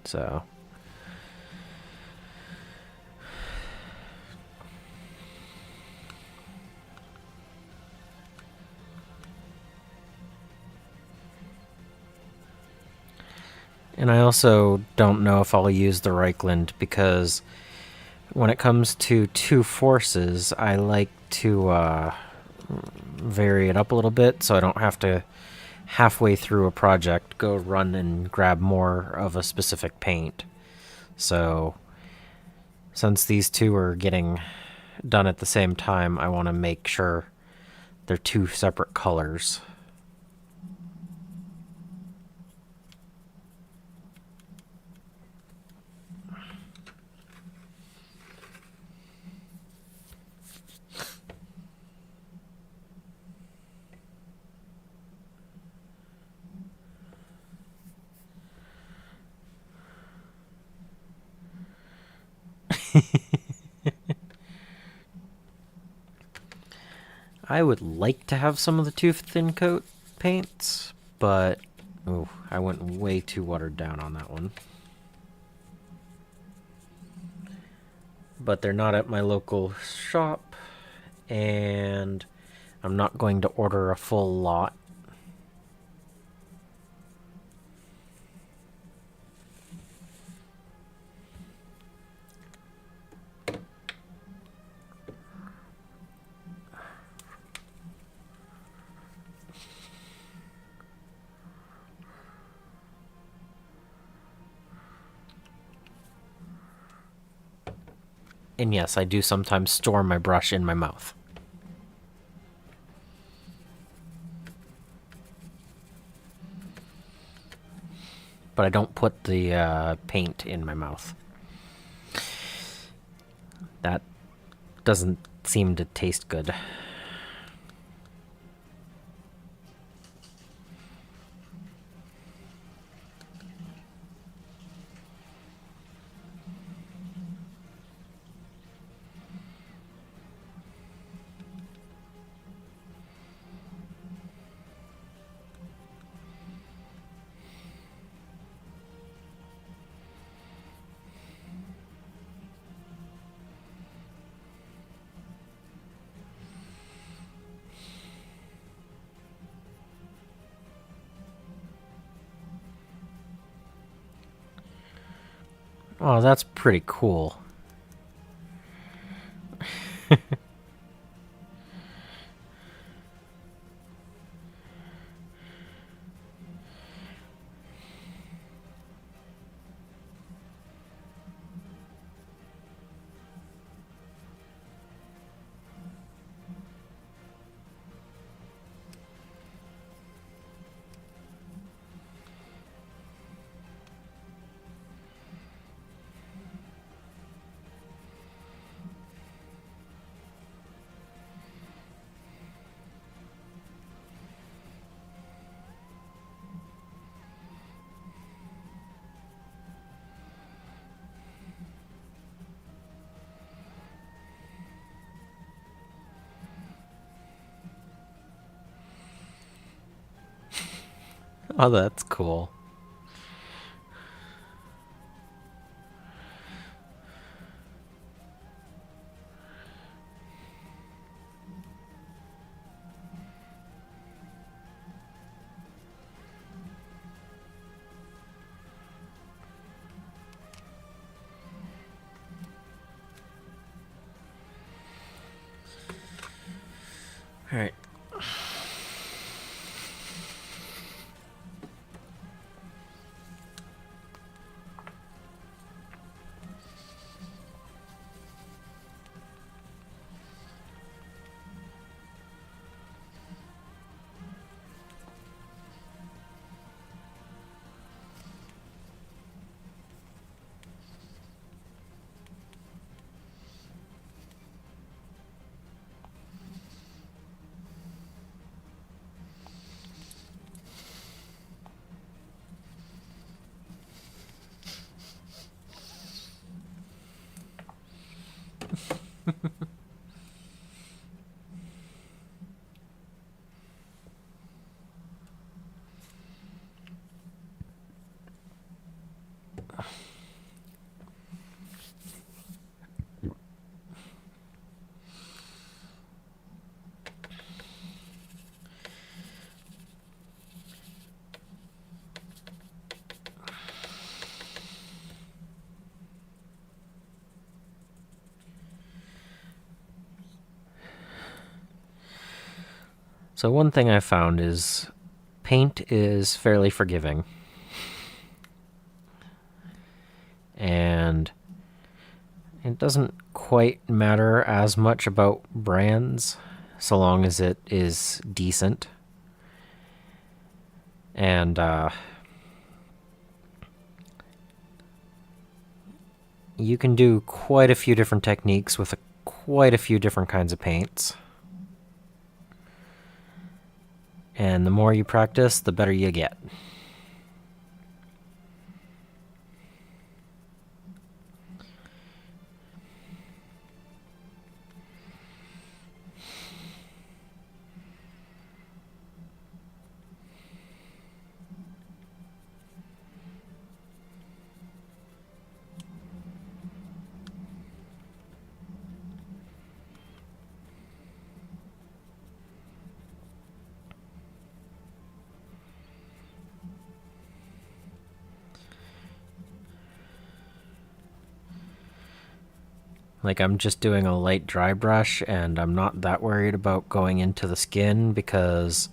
So and I also don't know if I'll use the Reichland, because when it comes to 2 forces, I like to vary it up a little bit so I don't have to halfway through a project go run and grab more of a specific paint. So since these 2 are getting done at the same time, I want to make sure they're 2 separate colors. I would like to have some of the 2 thin coat paints, but I went way too watered down on that one. But they're not at my local shop, and I'm not going to order a full lot. And yes, I do sometimes store my brush in my mouth. But I don't put the paint in my mouth. That doesn't seem to taste good. Oh, that's pretty cool. Oh, that's cool. All right. So one thing I found is paint is fairly forgiving. And it doesn't quite matter as much about brands so long as it is decent. And you can do quite a few different techniques with quite a few different kinds of paints. And the more you practice, the better you get. Like, I'm just doing a light dry brush, and I'm not that worried about going into the skin because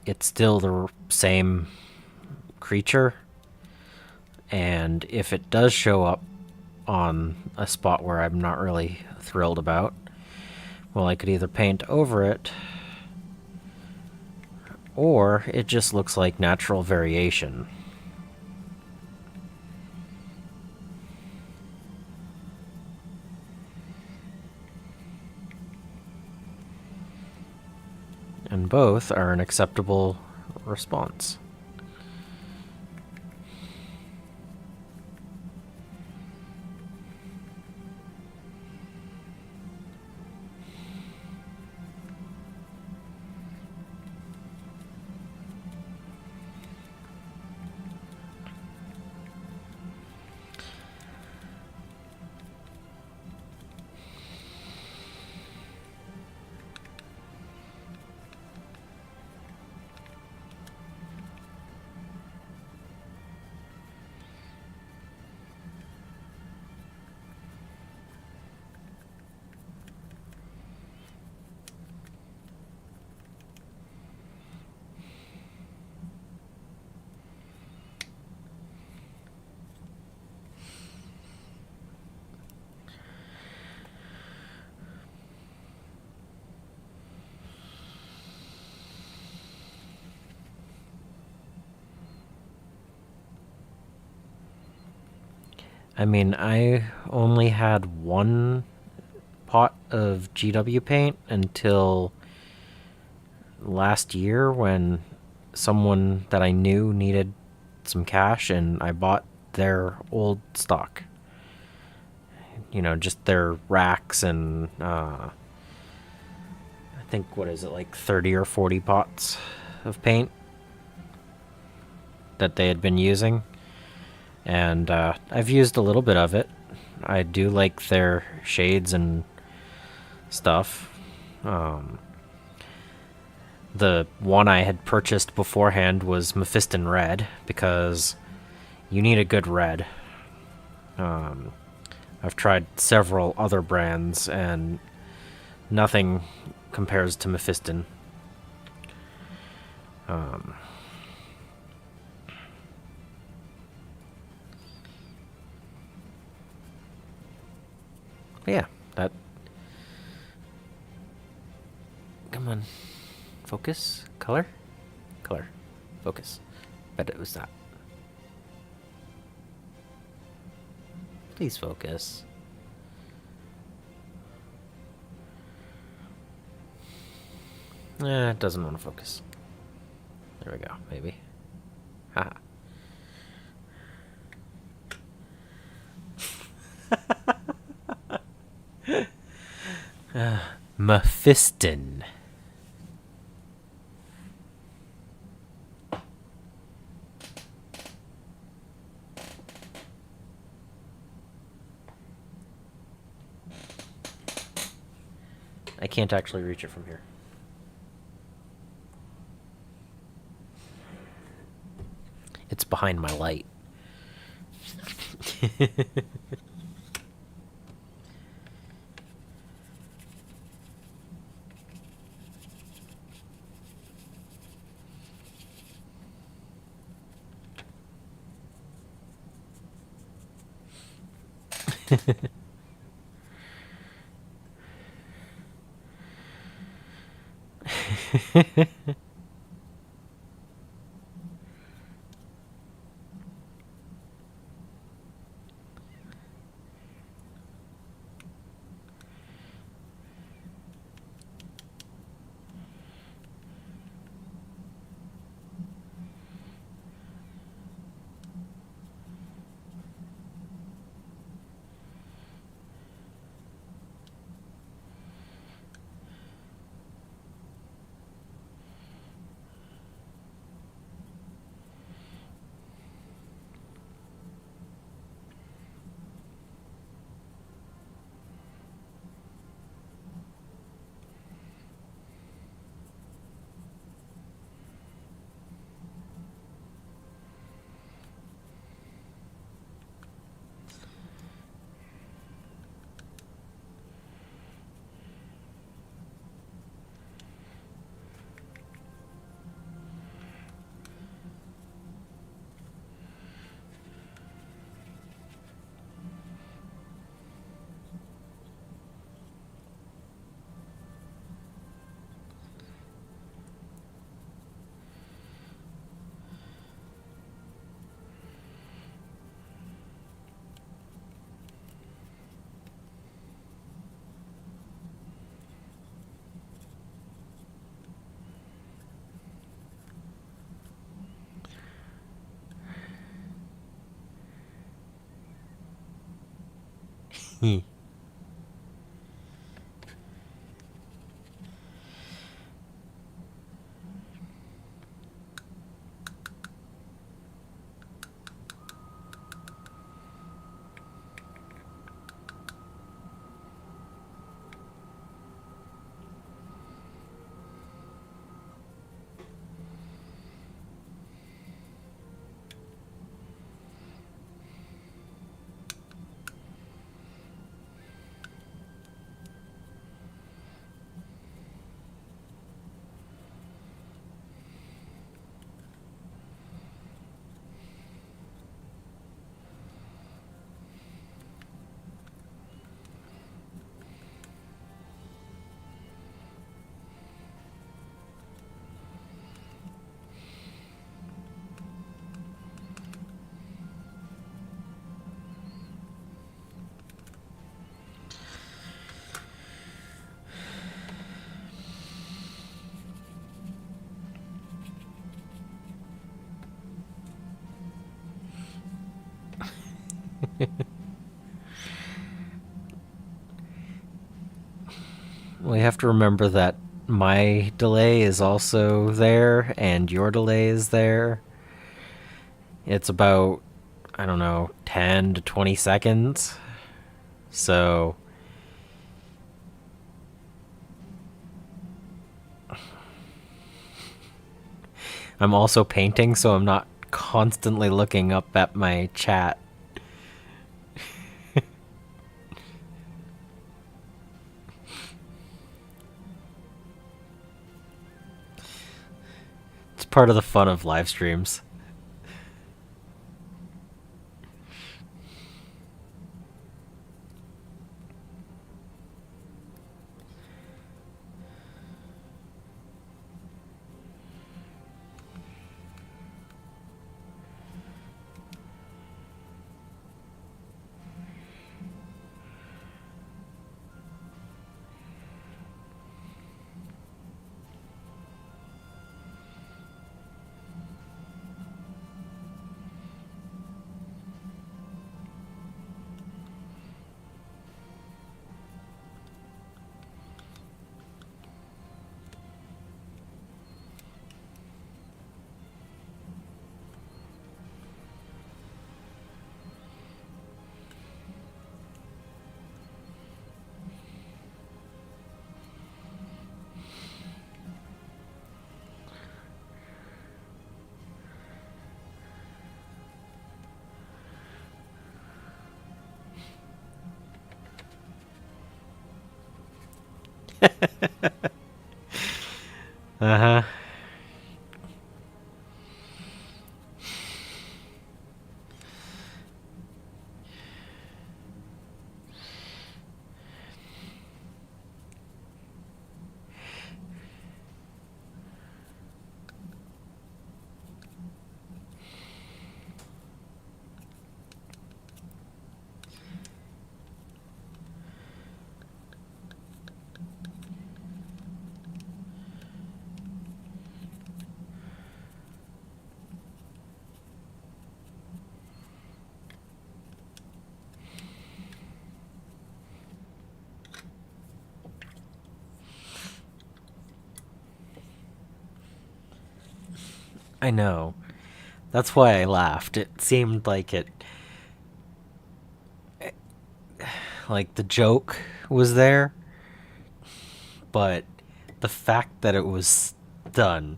it's still the same creature. And if it does show up on a spot where I'm not really thrilled about, well, I could either paint over it, or it just looks like natural variation. And both are an acceptable response. I mean, I only had one pot of GW paint until last year when someone that I knew needed some cash and I bought their old stock. You know, just their racks and I think, what is it, like 30 or 40 pots of paint that they had been using. And I've used a little bit of it. I do like their shades and stuff. The one I had purchased beforehand was Mephiston Red because you need a good red. I've tried several other brands and nothing compares to Mephiston. Yeah, that. Come on. Focus? Color? Color. Focus. Bet it was that. Please focus. It doesn't want to focus. There we go, maybe. Haha. Mephiston. I can't actually reach it from here. It's behind my light. We have to remember that my delay is also there, and your delay is there. It's about, I don't know, 10 to 20 seconds. So I'm also painting, so I'm not constantly looking up at my chat. It's part of the fun of live streams. Uh-huh. I know. That's why I laughed. It seemed like like the joke was there, but the fact that it was done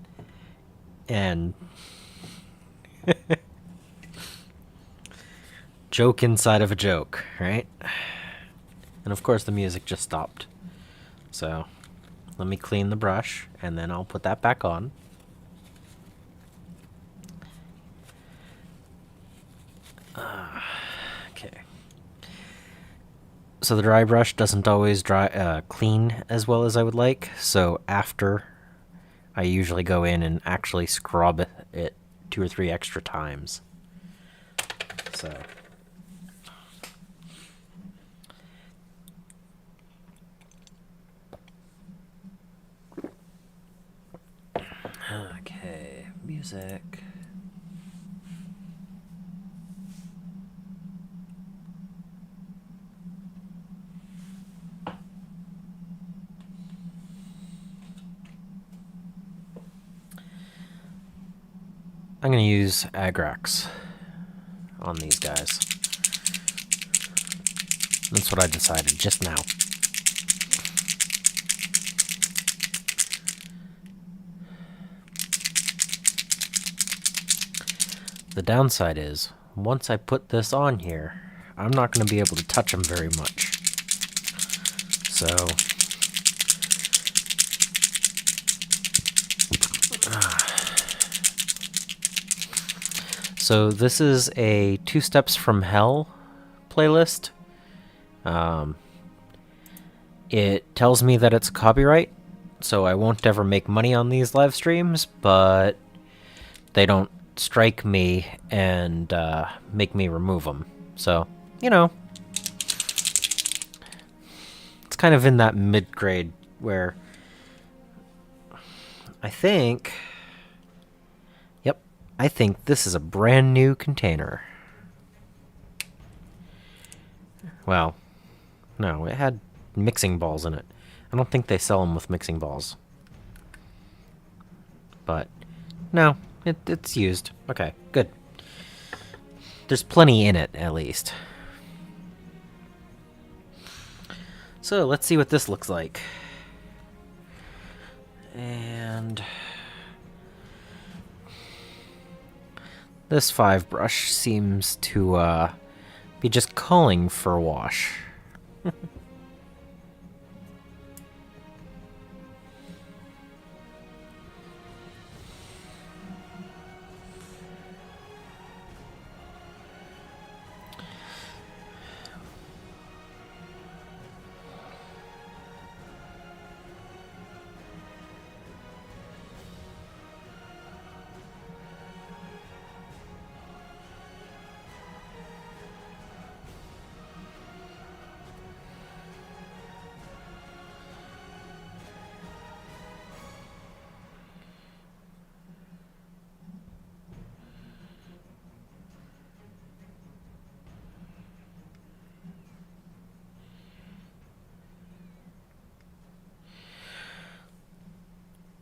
and joke inside of a joke, right? And of course the music just stopped. So let me clean the brush and then I'll put that back on. Okay. So the dry brush doesn't always clean as well as I would like, so after I usually go in and actually scrub it 2 or 3 extra times. So okay, music. I'm going to use Agrax on these guys. That's what I decided just now. The downside is, once I put this on here, I'm not going to be able to touch them very much. So this is a 2 Steps from Hell playlist. It tells me that it's copyright, so I won't ever make money on these live streams, but they don't strike me and make me remove them. So, you know, it's kind of in that mid-grade where I think this is a brand new container. Well, no, it had mixing balls in it. I don't think they sell them with mixing balls. But, no, it's used. Okay, good. There's plenty in it, at least. So, let's see what this looks like. And this 5 brush seems to be just calling for a wash.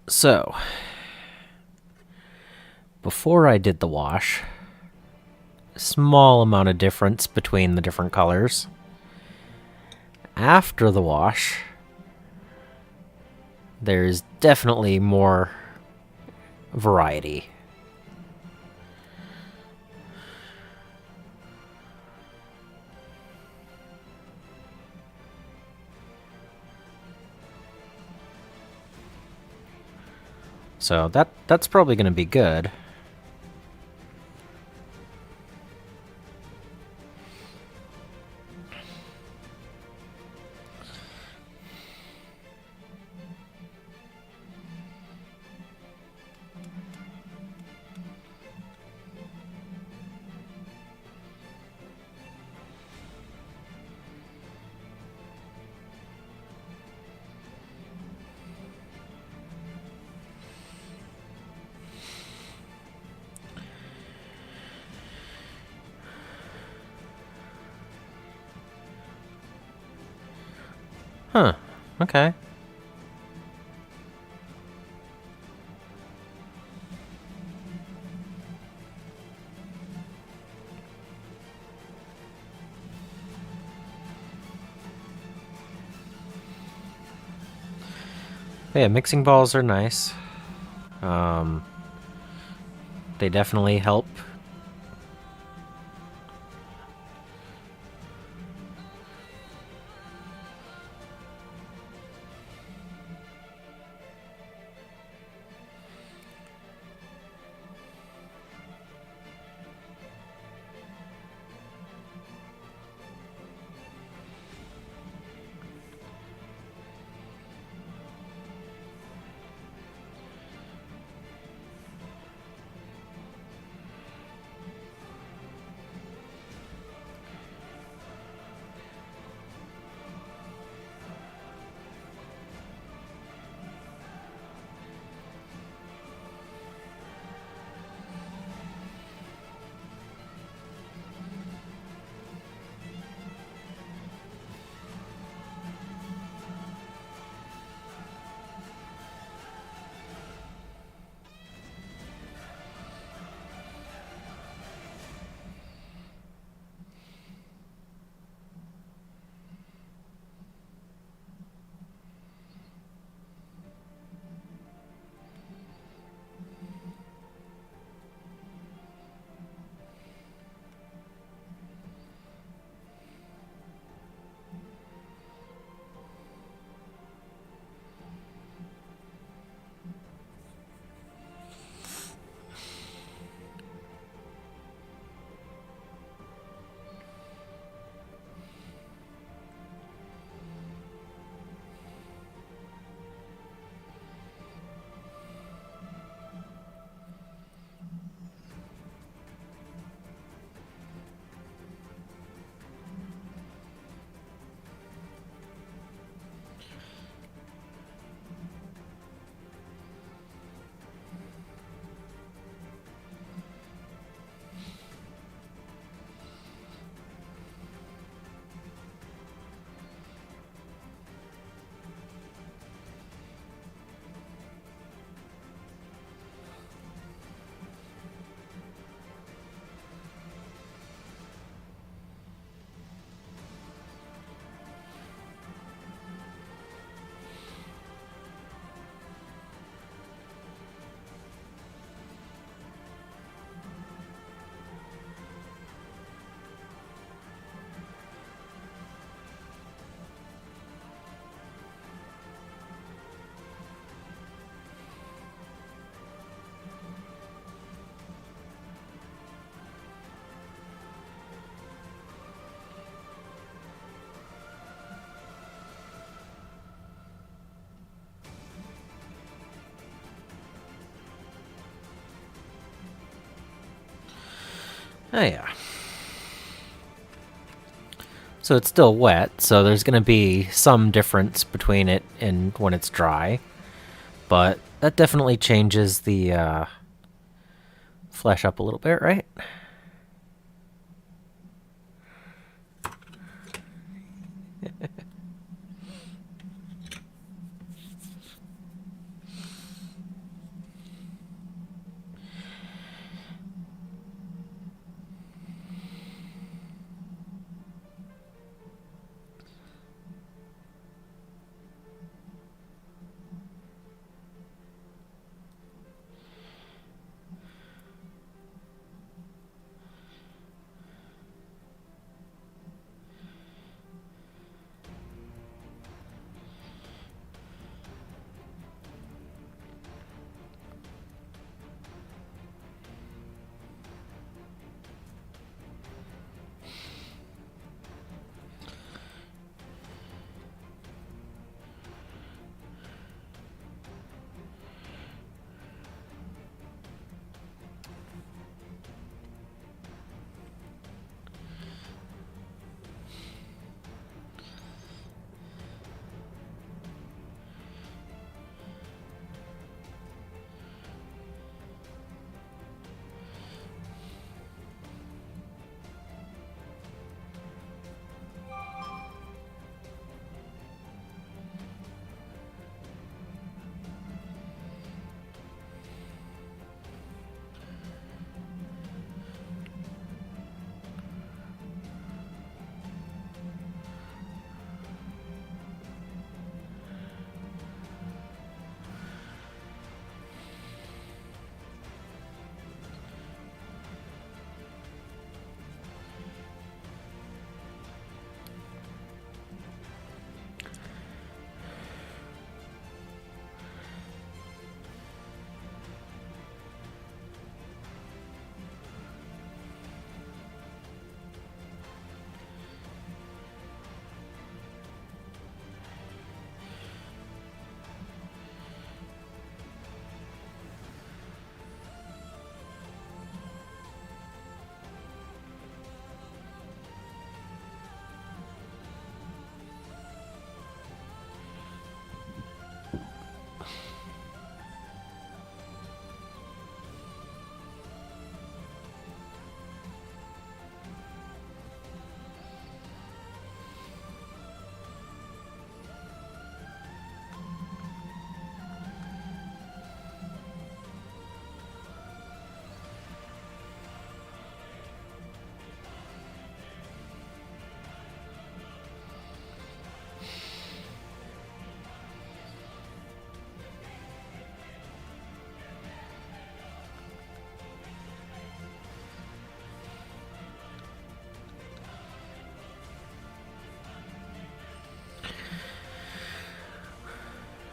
So, before I did the wash, a small amount of difference between the different colors. After the wash, there's definitely more variety. So that's probably going to be good. Huh. Okay. Yeah, mixing balls are nice. They definitely help. Oh yeah. So it's still wet, so there's going to be some difference between it and when it's dry. But that definitely changes the flesh up a little bit, right?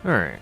Alright.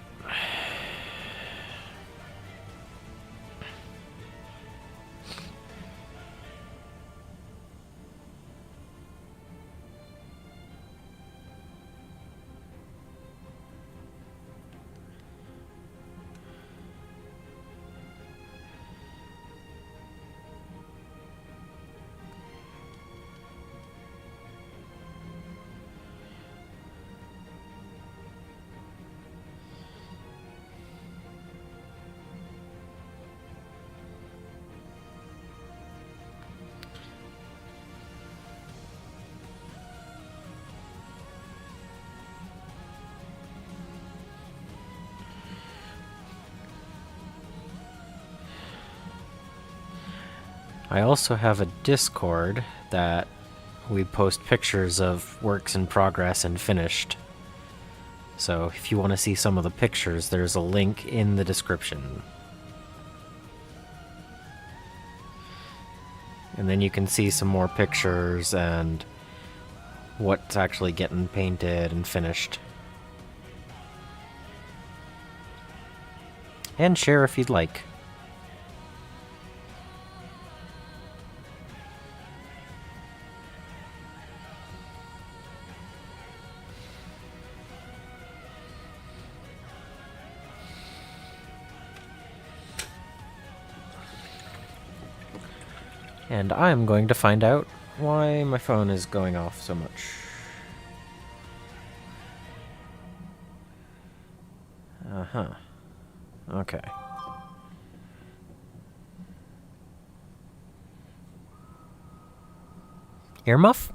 I also have a Discord that we post pictures of works in progress and finished. So if you want to see some of the pictures, there's a link in the description. And then you can see some more pictures and what's actually getting painted and finished. And share if you'd like. And I'm going to find out why my phone is going off so much. Uh-huh. Okay. Earmuff?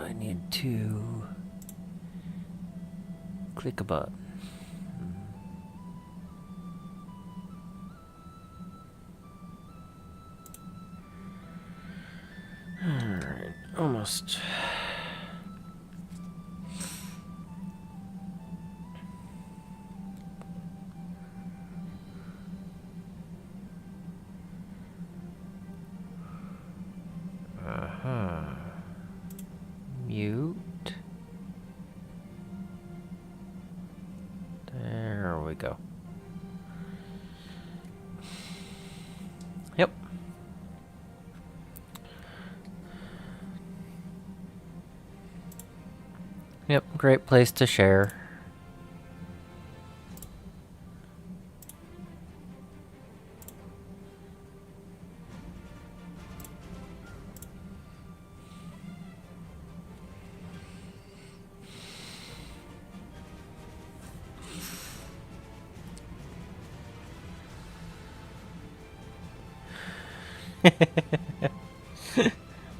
I need to click a button. Alright, almost. Uh-huh. Mute. There we go. Yep. Yep, great place to share.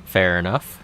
Fair enough.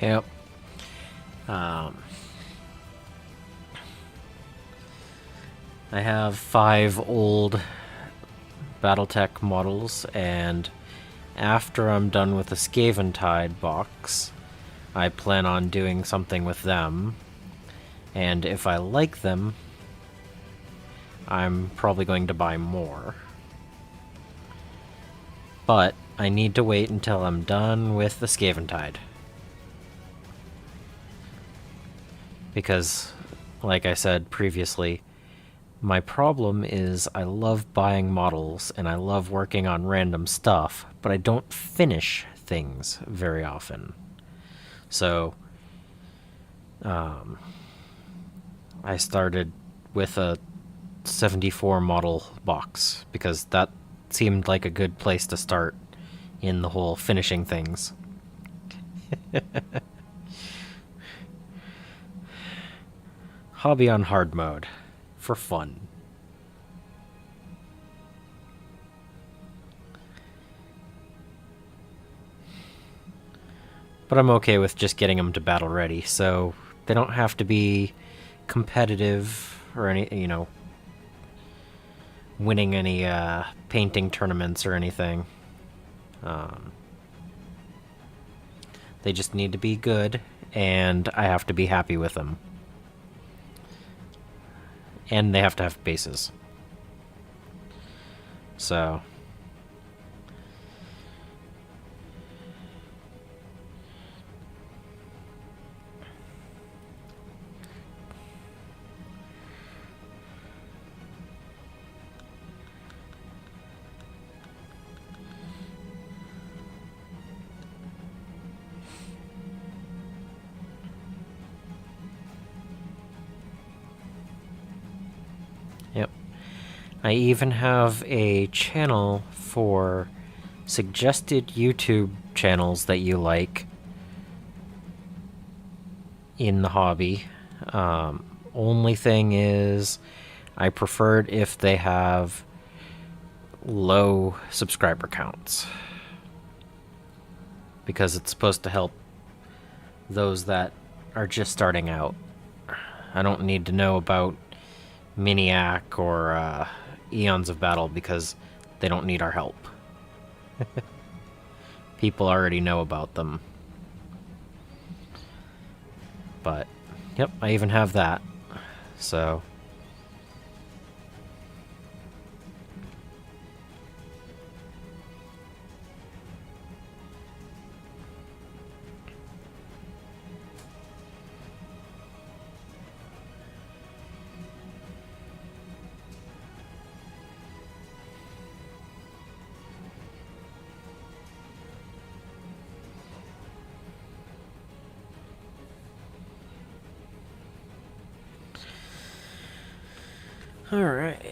Yep. I have 5 old Battletech models, and after I'm done with the Skaventide box, I plan on doing something with them. And if I like them, I'm probably going to buy more. But I need to wait until I'm done with the Skaventide. Because, like I said previously, my problem is I love buying models and I love working on random stuff, but I don't finish things very often. So, I started with a 74 model box because that seemed like a good place to start in the whole finishing things. Hobby on hard mode. For fun. But I'm okay with just getting them to battle ready, so they don't have to be competitive or any, winning any painting tournaments or anything. They just need to be good, and I have to be happy with them. And they have to have bases. So yep. I even have a channel for suggested YouTube channels that you like in the hobby. Only thing is, I prefer it if they have low subscriber counts, because it's supposed to help those that are just starting out. I don't need to know about Miniac or Eons of Battle because they don't need our help. People already know about them. But, yep, I even have that. So... Alright.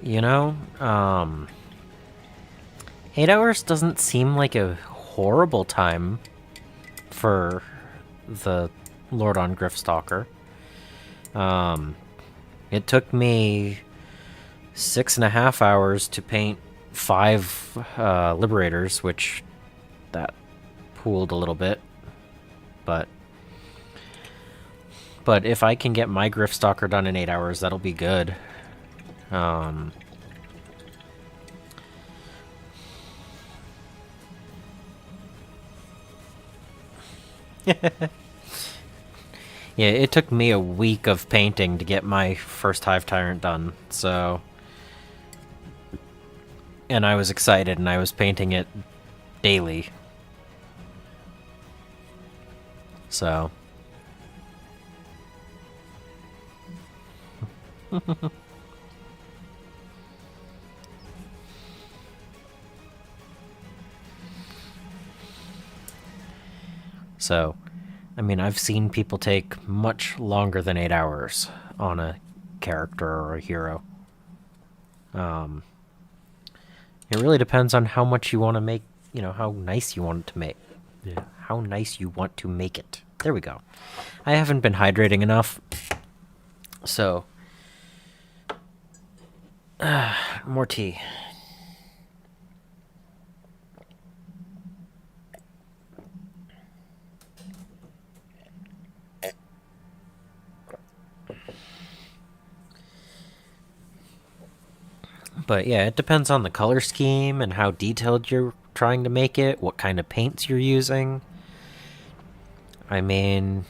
You know, 8 hours doesn't seem like a horrible time for the Lord on Griftstalker. It took me 6.5 hours to paint 5 Liberators, which that pooled a little bit. But if I can get my Griftstalker done in 8 hours, that'll be good. Yeah, it took me a week of painting to get my first Hive Tyrant done, so... And I was excited, and I was painting it daily. So... So, I mean, I've seen people take much longer than 8 hours on a character or a hero. It really depends on how much you want to make, you know, how nice you want it to make. Yeah. How nice you want to make it. There we go. I haven't been hydrating enough, so... more tea. But yeah, it depends on the color scheme and how detailed you're trying to make it, what kind of paints you're using. I mean,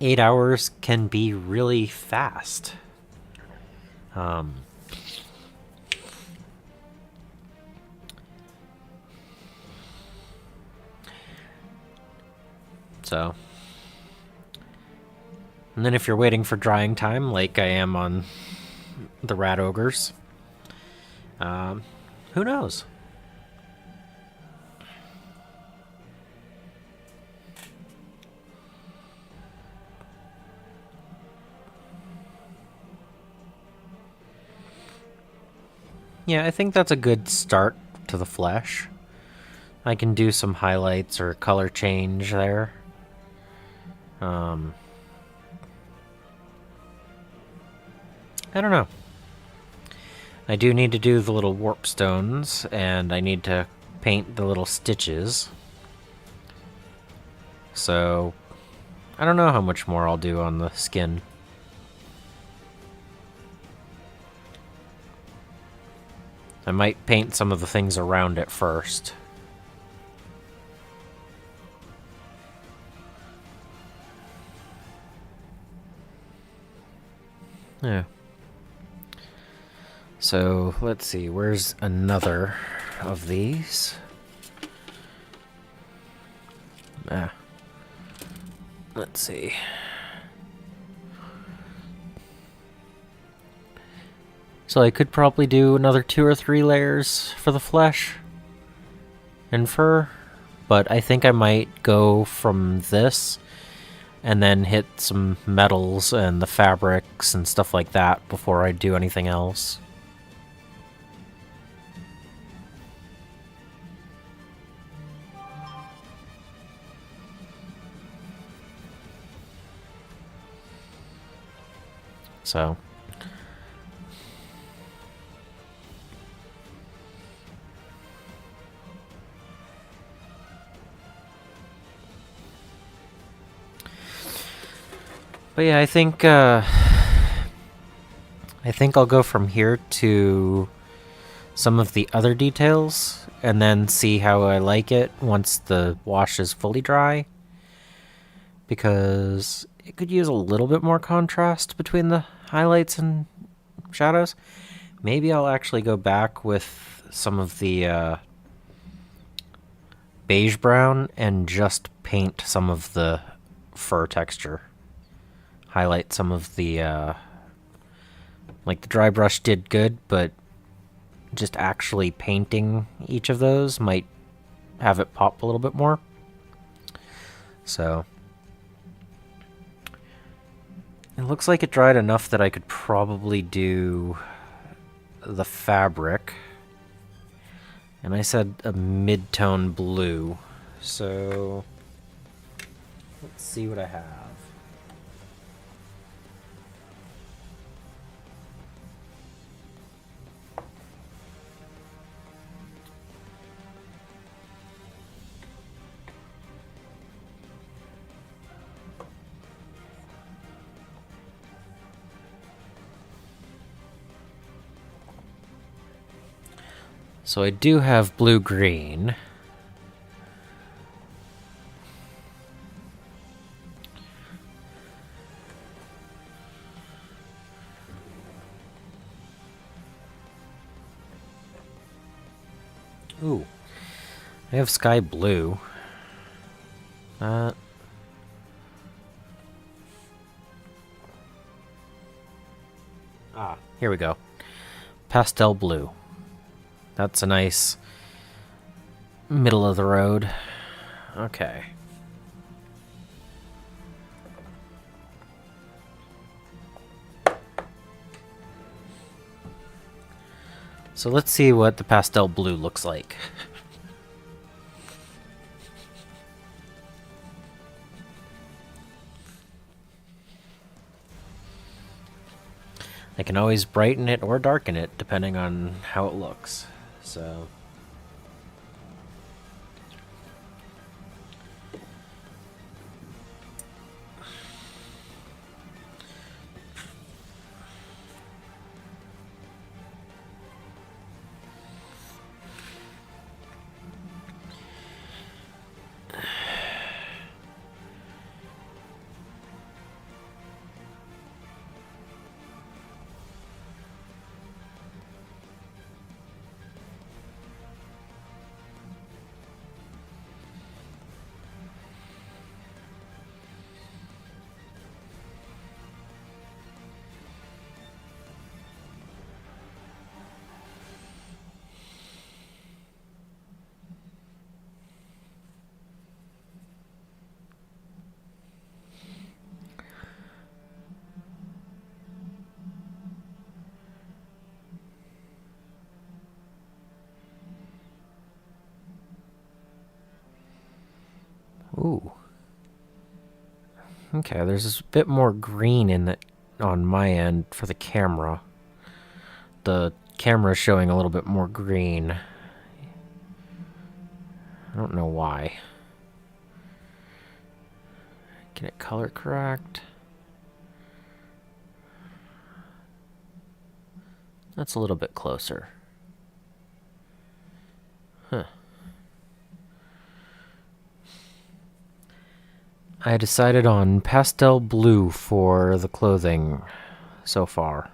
8 hours can be really fast. So, and then if you're waiting for drying time, like I am on the Rat Ogors, who knows? Yeah, I think that's a good start to the flesh. I can do some highlights or color change there. I don't know. I do need to do the little warp stones, and I need to paint the little stitches. So, I don't know how much more I'll do on the skin. I might paint some of the things around it first. Yeah. So, let's see, where's another of these? Let's see. So I could probably do another 2 or 3 layers for the flesh and fur, but I think I might go from this and then hit some metals and the fabrics and stuff like that before I do anything else. So but yeah, I think I'll go from here to some of the other details and then see how I like it once the wash is fully dry, because it could use a little bit more contrast between the highlights and shadows. Maybe I'll actually go back with some of the beige brown and just paint some of the fur texture. Highlight some of the like the dry brush did good, but just actually painting each of those might have it pop a little bit more. So it looks like it dried enough that I could probably do the fabric. And I said a mid-tone blue. So let's see what I have. So I do have blue-green. Ooh. I have sky blue. Here we go. Pastel blue. That's a nice middle of the road. Okay. So let's see what the pastel blue looks like. I can always brighten it or darken it depending on how it looks. So ooh. Okay, there's a bit more green in it on my end for the camera. The camera's showing a little bit more green. I don't know why. Can it color correct? That's a little bit closer. I decided on pastel blue for the clothing so far.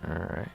Alright.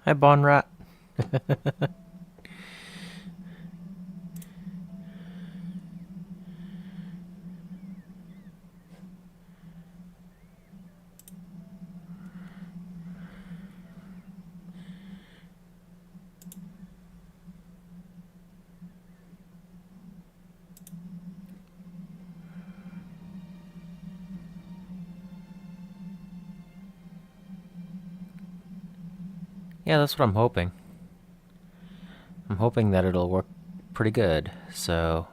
Hi, Bonrat. Yeah, that's what I'm hoping. I'm hoping that it'll work pretty good, so...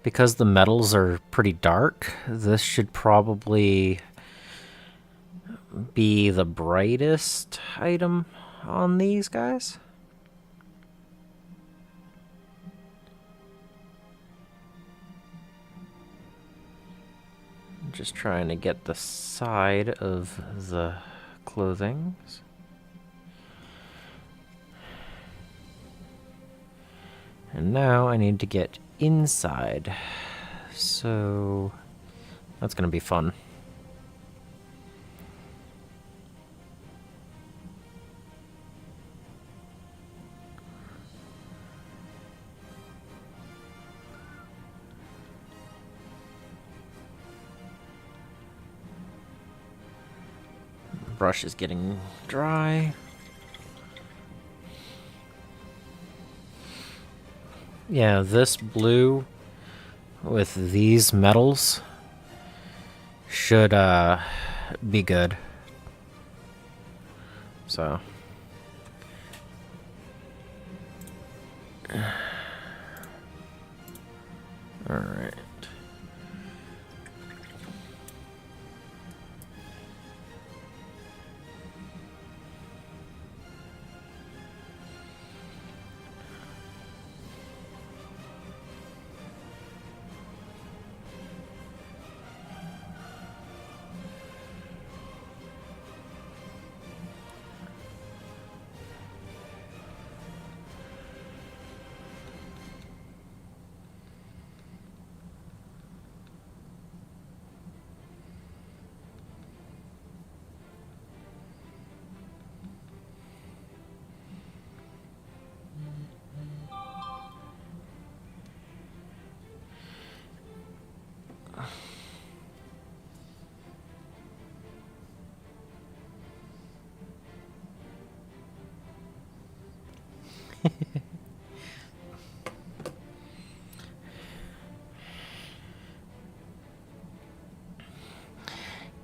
Because the metals are pretty dark, this should probably be the brightest item on these guys. Just trying to get the side of the clothing. And now I need to get inside. So that's gonna be fun. Brush is getting dry. Yeah, this blue with these metals should be good. So all right.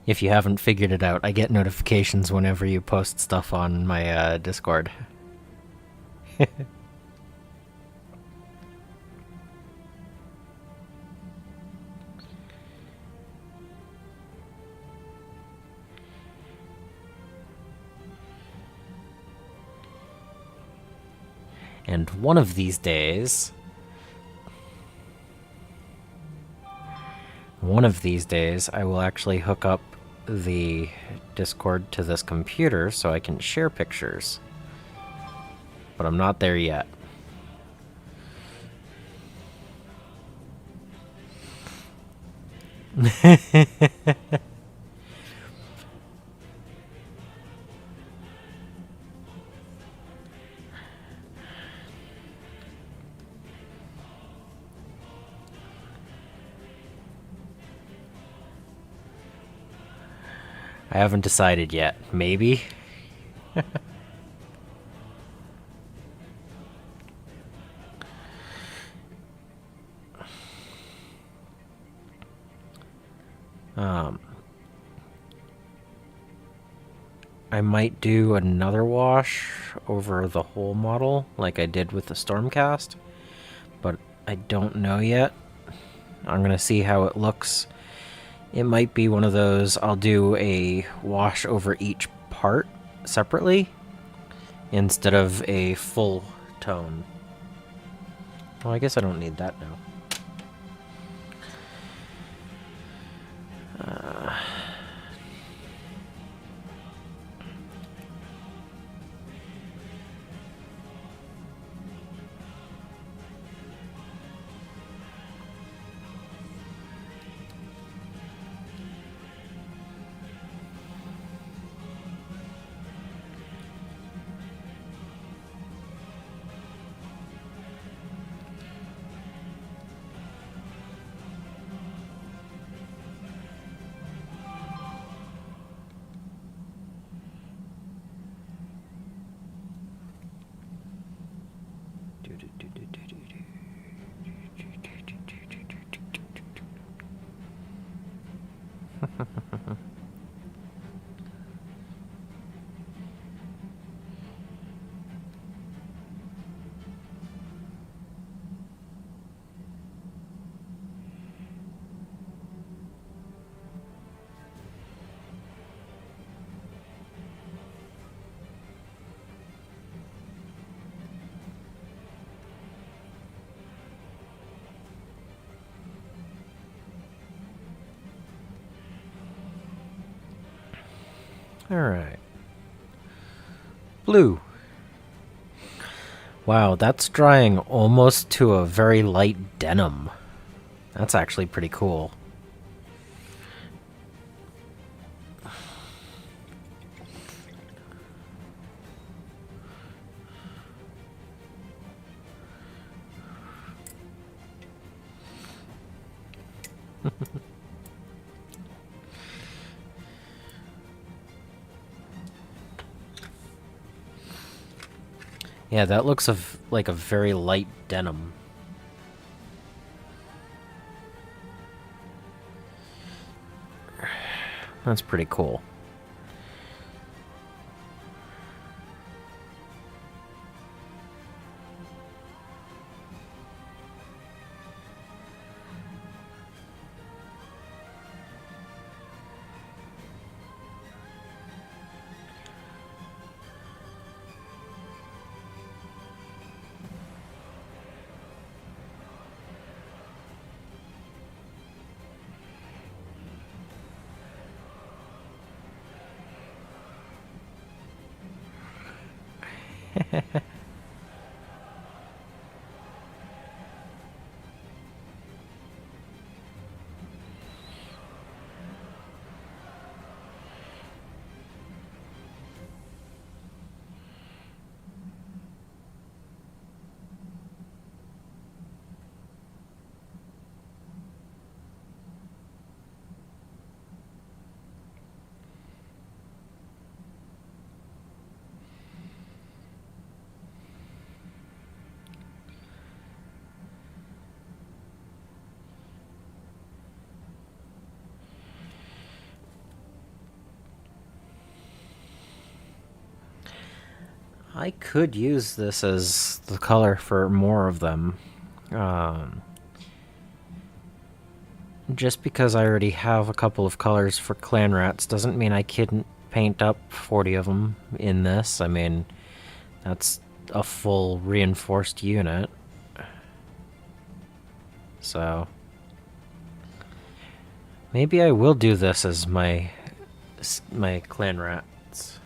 If you haven't figured it out, I get notifications whenever you post stuff on my Discord. And one of these days, I will actually hook up the Discord to this computer so I can share pictures. But I'm not there yet. I haven't decided yet. Maybe? I might do another wash over the whole model like I did with the Stormcast, but I don't know yet. I'm gonna see how it looks. It might be one of those, I'll do a wash over each part separately instead of a full tone. Well, I guess I don't need that now. Alright. Blue. Wow, that's drying almost to a very light denim. That's actually pretty cool. Yeah, that looks like a very light denim. That's pretty cool. I could use this as the color for more of them. Just because I already have a couple of colors for clan rats doesn't mean I couldn't paint up 40 of them in this. I mean, that's a full reinforced unit. So maybe I will do this as my clan rats.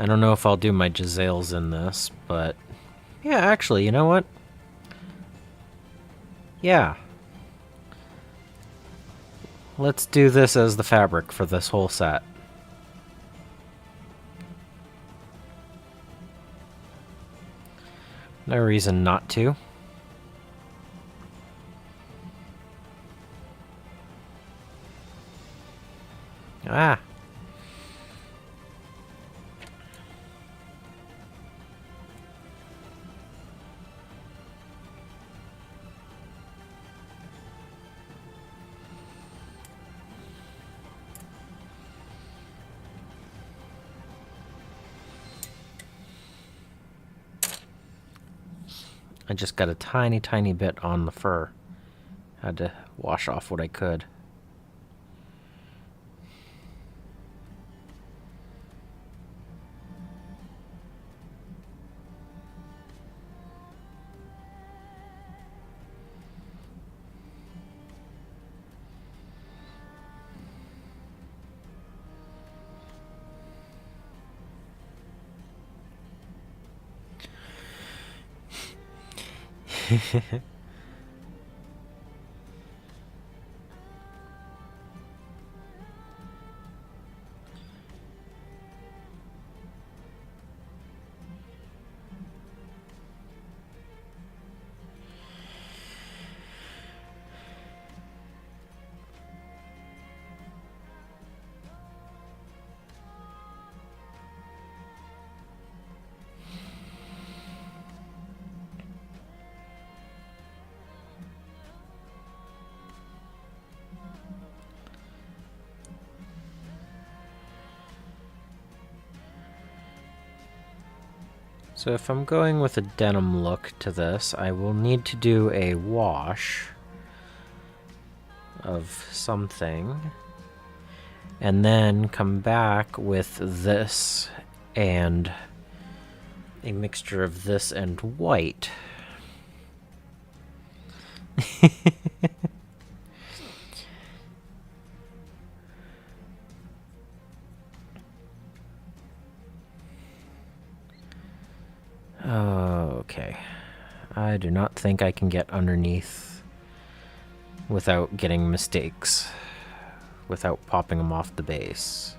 I don't know if I'll do my Jezzails in this, but yeah, actually, you know what? Yeah. Let's do this as the fabric for this whole set. No reason not to. Ah. I just got a tiny, tiny bit on the fur. Had to wash off what I could. So if I'm going with a denim look to this, I will need to do a wash of something, and then come back with this and a mixture of this and white. Okay. I do not think I can get underneath without getting mistakes, without popping them off the base.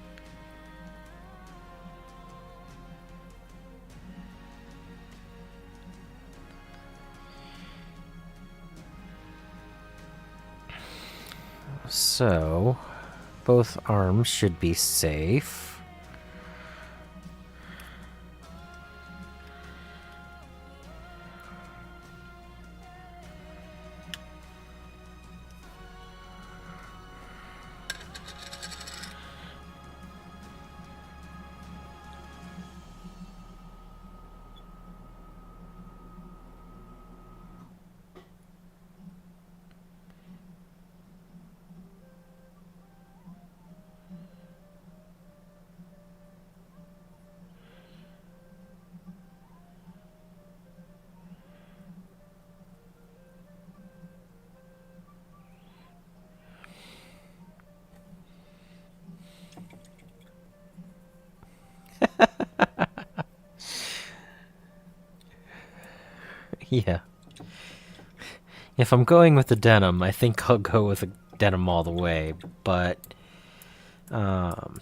So, both arms should be safe. Yeah. If I'm going with the denim, I think I'll go with the denim all the way, but um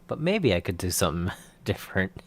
but maybe I could do something different.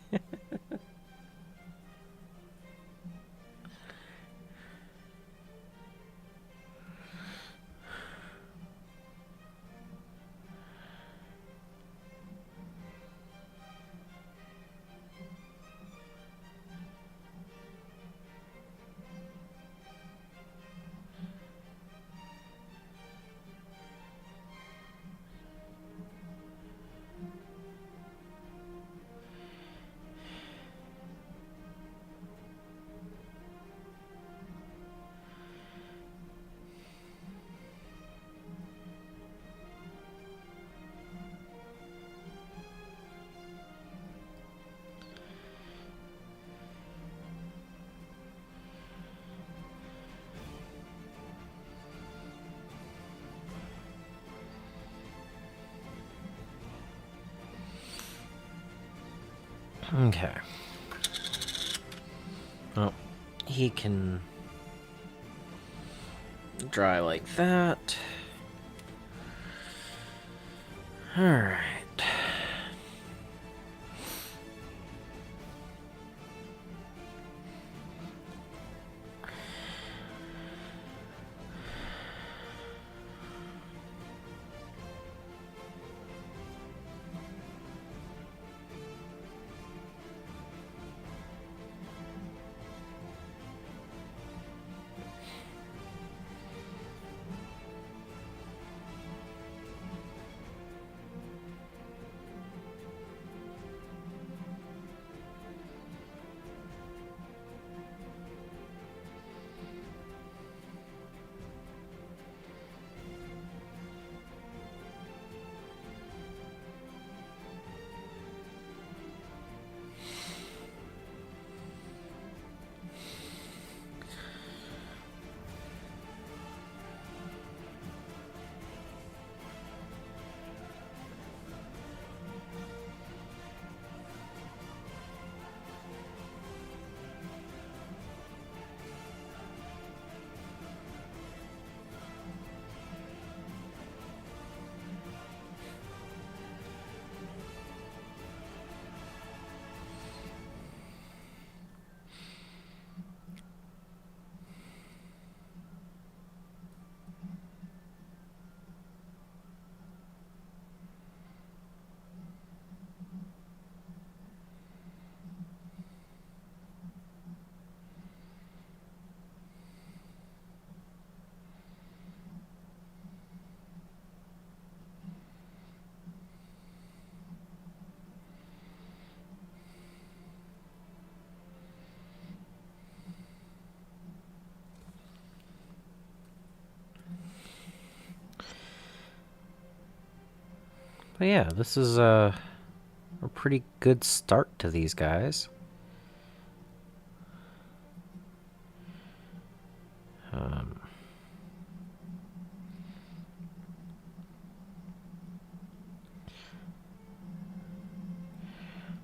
Okay. Well, he can dry like that. Alright. But yeah, this is a pretty good start to these guys.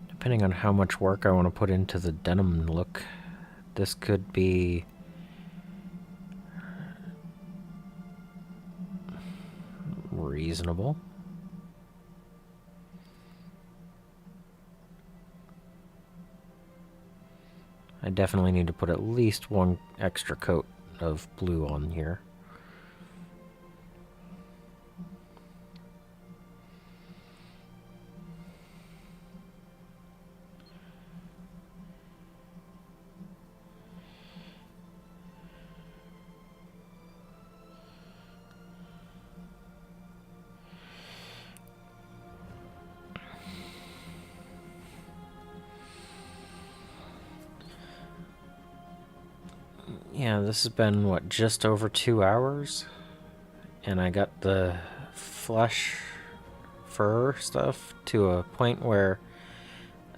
Depending on how much work I want to put into the denim look, this could be reasonable. I definitely need to put at least one extra coat of blue on here. Yeah, this has been, what, just over 2 hours? And I got the flesh fur stuff to a point where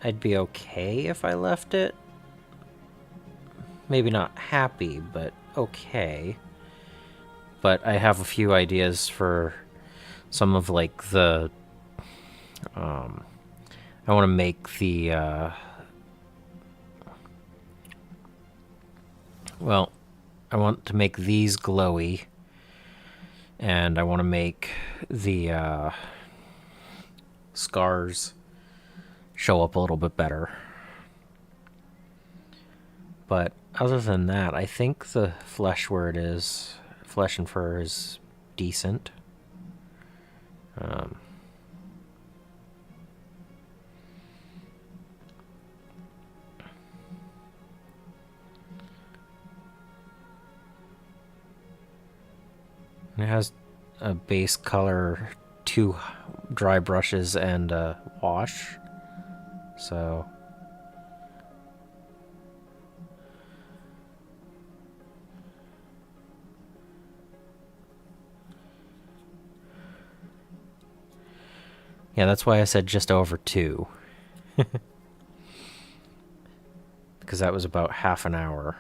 I'd be okay if I left it. Maybe not happy, but okay. But I have a few ideas for some of like the I want to make the well, I want to make these glowy, and I want to make the scars show up a little bit better. But other than that, I think the flesh where it is, flesh and fur, is decent. It has a base color, 2 dry brushes, and a wash. So yeah, that's why I said just over 2. Because that was about half an hour.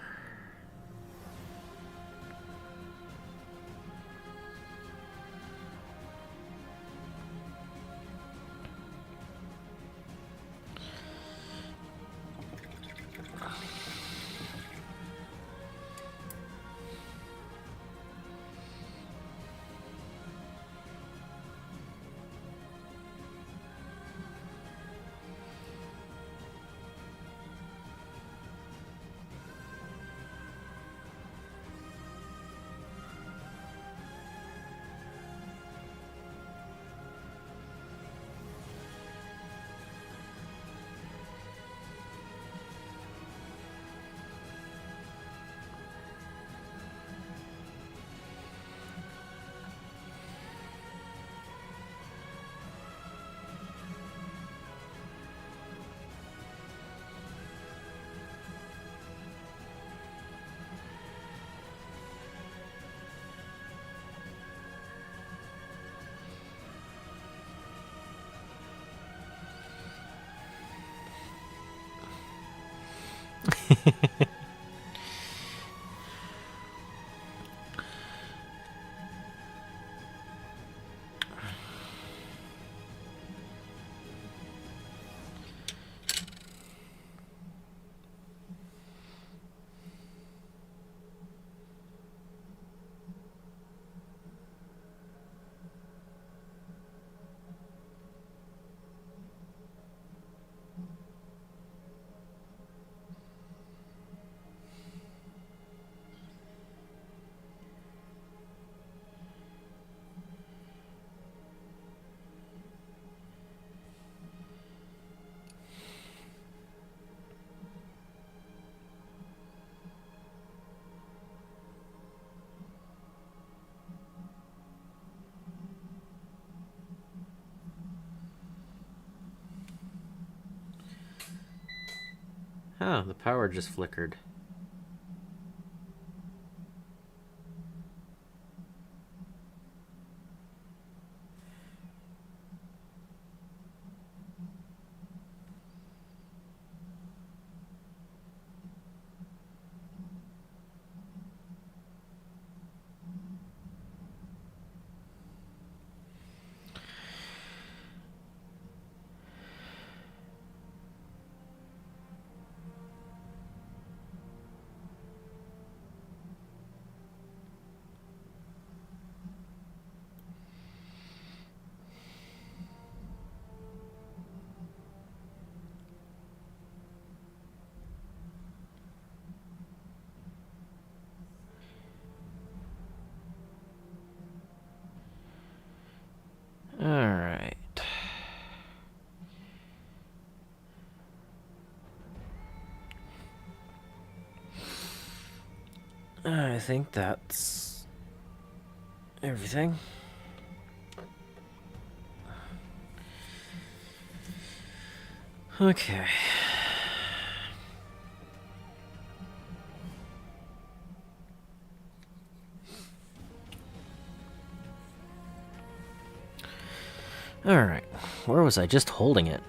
Oh, the power just flickered. Alright. I think that's everything. Okay. Alright. Where was I just holding it?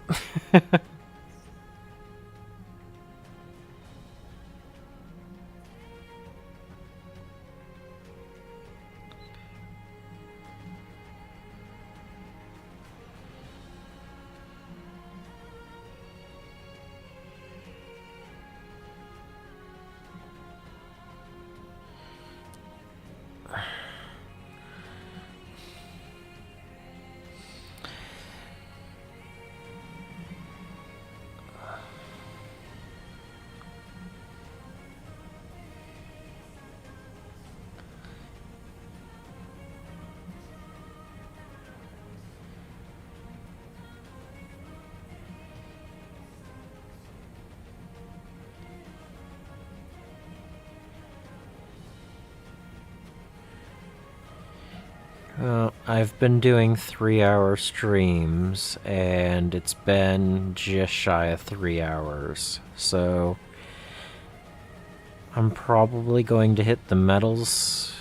I've been doing 3-hour streams, and it's been just shy of 3 hours. So I'm probably going to hit the medals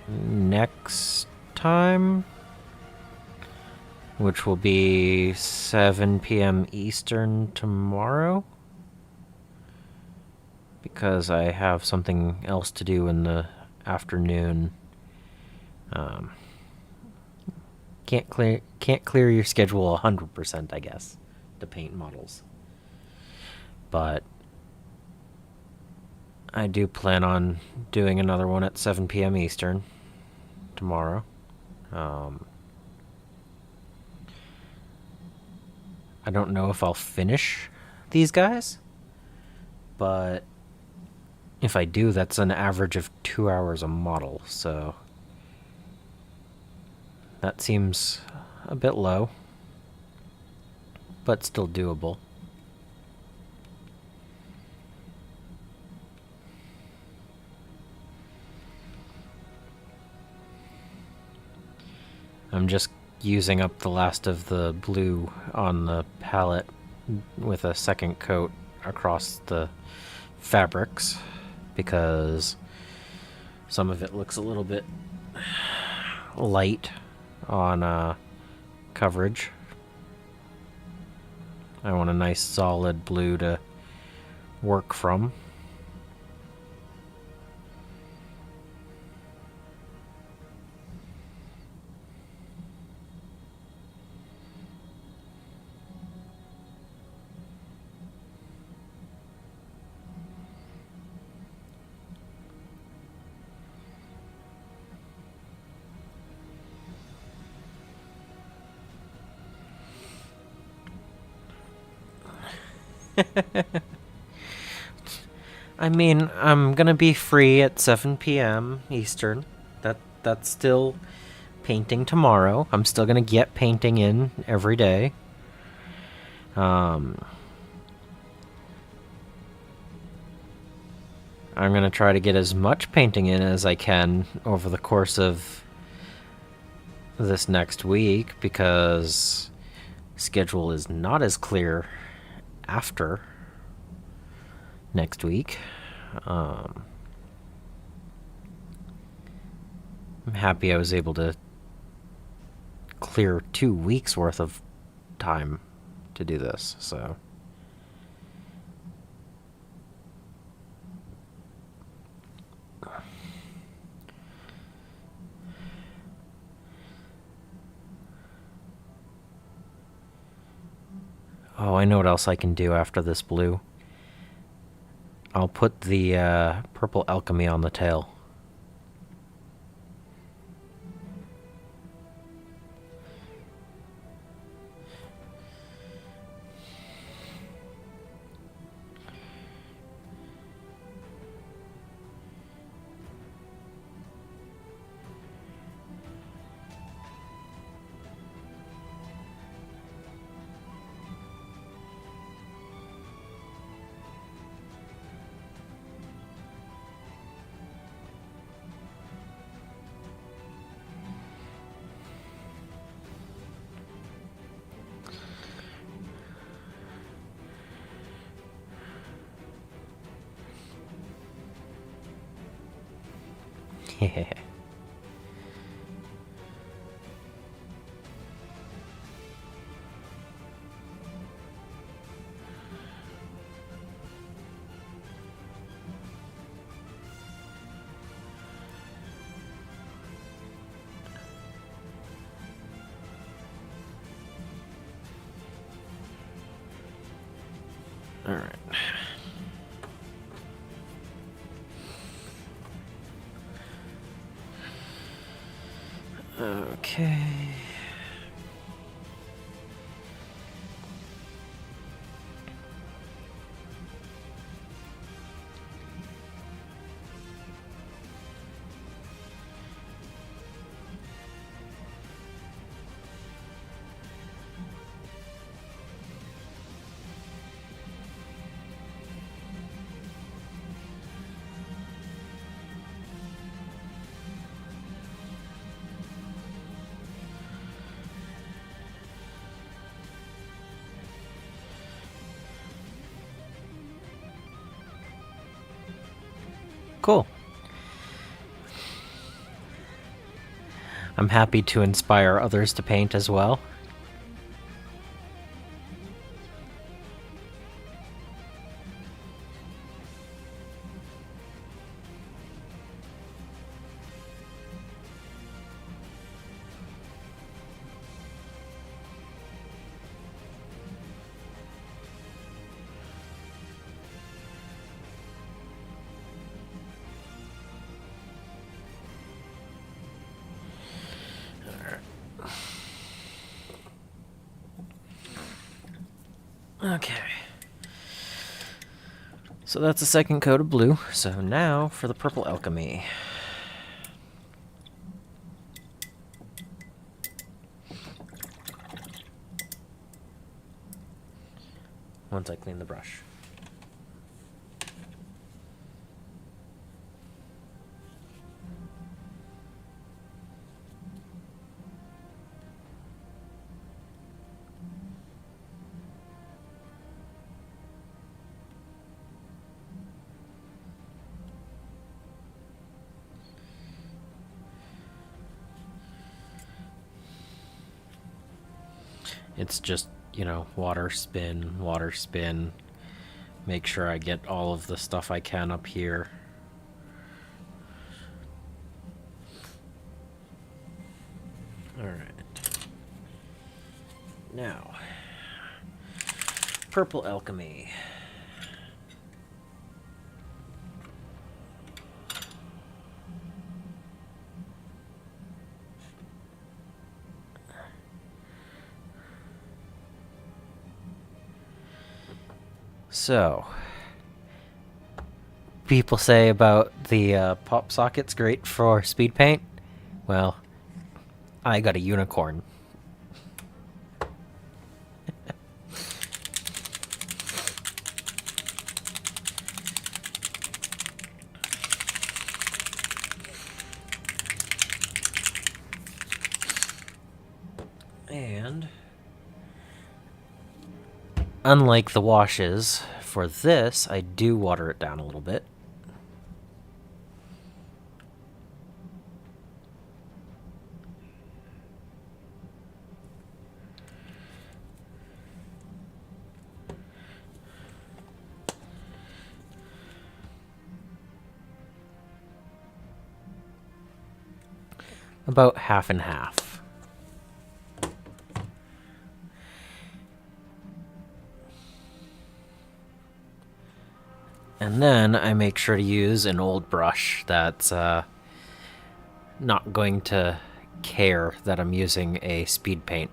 next time, which will be 7 p.m. Eastern tomorrow, because I have something else to do in the afternoon. Can't clear your schedule 100%, I guess, to paint models. But I do plan on doing another one at 7 p.m. Eastern tomorrow. I don't know if I'll finish these guys, but if I do, that's an average of 2 hours a model, so that seems a bit low, but still doable. I'm just using up the last of the blue on the palette with a second coat across the fabrics, because some of it looks a little bit light on coverage. I want a nice solid blue to work from. I mean, I'm gonna be free at 7 p.m. Eastern. That's still painting tomorrow. I'm still gonna get painting in every day. I'm gonna try to get as much painting in as I can over the course of this next week, because schedule is not as clear after next week. I'm happy I was able to clear 2 weeks worth of time to do this, so. Oh, I know what else I can do after this blue. I'll put the purple alchemy on the tail. All right. Okay. Cool. I'm happy to inspire others to paint as well. Okay. So that's the second coat of blue. So now for the purple alchemy. Once I clean the brush. It's just, water spin, make sure I get all of the stuff I can up here. Alright. Now, purple alchemy. So, people say about the pop sockets great for speed paint. Well, I got a unicorn. And unlike the washes, for this, I do water it down a little bit. About half and half. And then I make sure to use an old brush that's not going to care that I'm using a speed paint.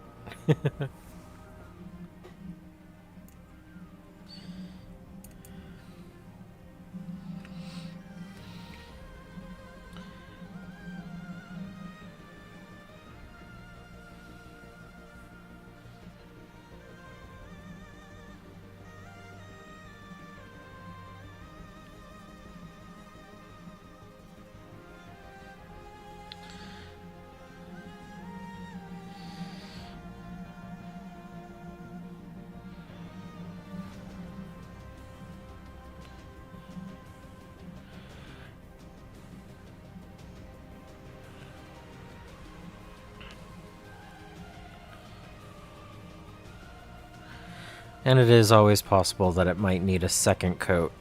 And it is always possible that it might need a second coat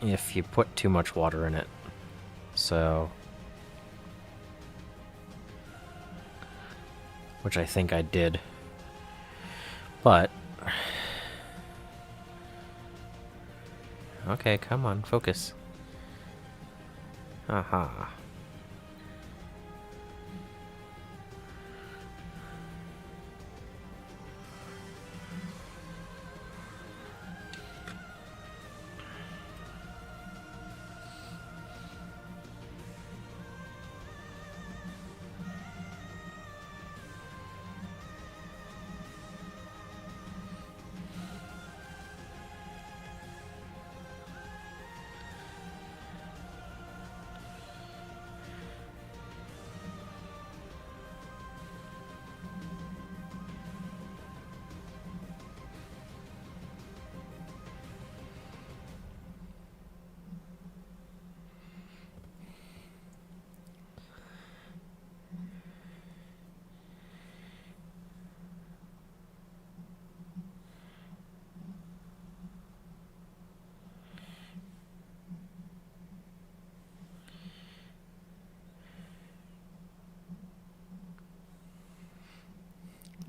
if you put too much water in it. So, which I think I did. But, okay, come on, focus. Aha.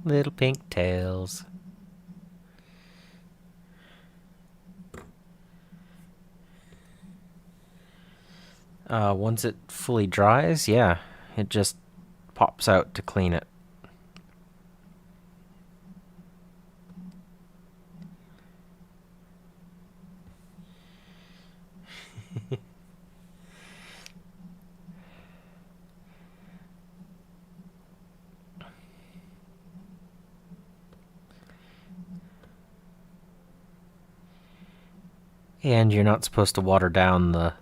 Little pink tails. Once it fully dries, yeah, it just pops out to clean it. And you're not supposed to water down the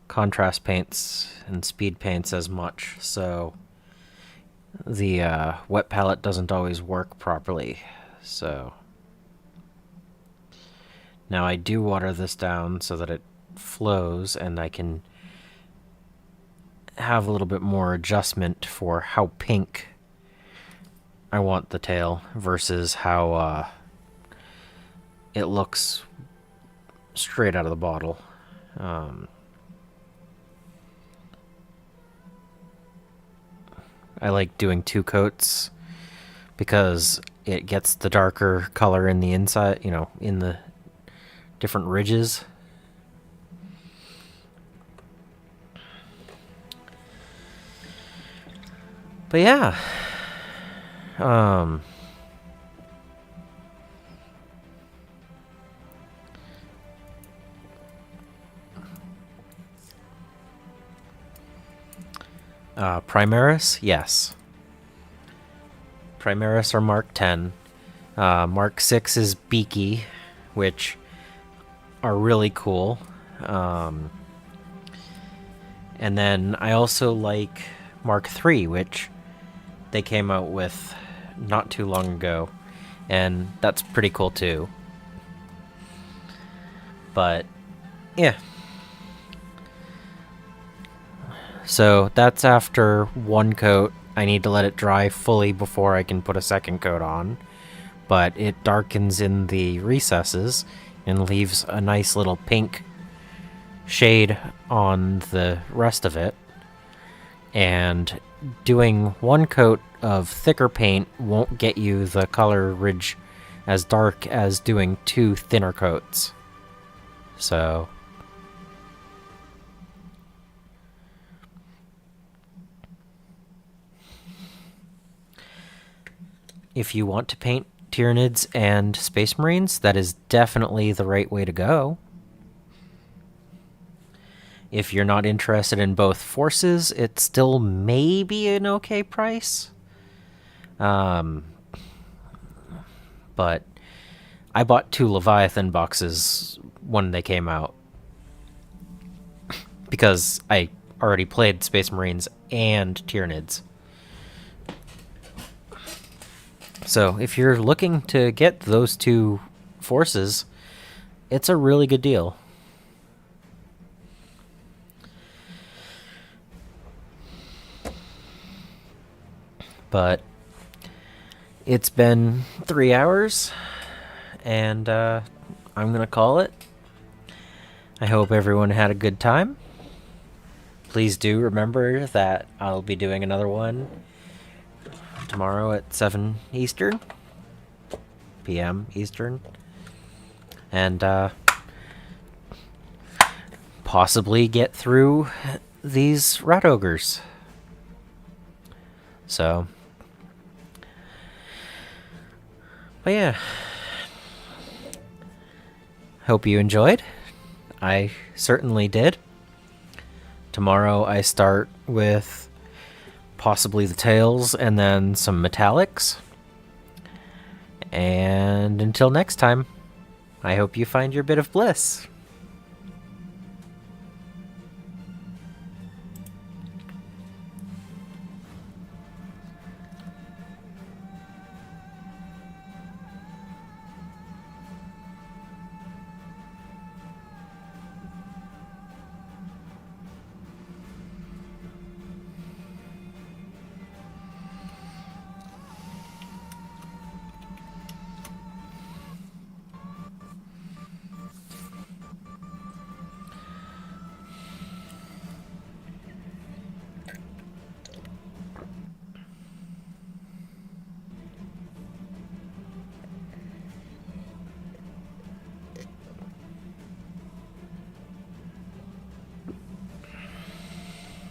contrast paints and speed paints as much, so the wet palette doesn't always work properly. So now I do water this down so that it flows and I can have a little bit more adjustment for how pink I want the tail versus how it looks straight out of the bottle. I like doing 2 coats because it gets the darker color in the inside, in the different ridges. But yeah. Primaris, yes. Primaris are Mark 10. Mark 6 is Beaky, which are really cool. And then I also like Mark 3, which they came out with not too long ago, and that's pretty cool too. But yeah. So that's after 1 coat. I need to let it dry fully before I can put a 2nd coat on. But it darkens in the recesses and leaves a nice little pink shade on the rest of it. And doing 1 coat of thicker paint won't get you the color ridge as dark as doing 2 thinner coats. So if you want to paint Tyranids and Space Marines, that is definitely the right way to go. If you're not interested in both forces, it still may be an okay price. But I bought 2 Leviathan boxes when they came out because I already played Space Marines and Tyranids. So if you're looking to get those 2 forces, it's a really good deal. But it's been 3 hours, and I'm going to call it. I hope everyone had a good time. Please do remember that I'll be doing another one tomorrow at 7 Eastern, p.m. Eastern, and possibly get through these rat ogres. So, but yeah, hope you enjoyed. I certainly did. Tomorrow I start with possibly the tails and then some metallics. And until next time, I hope you find your bit of bliss.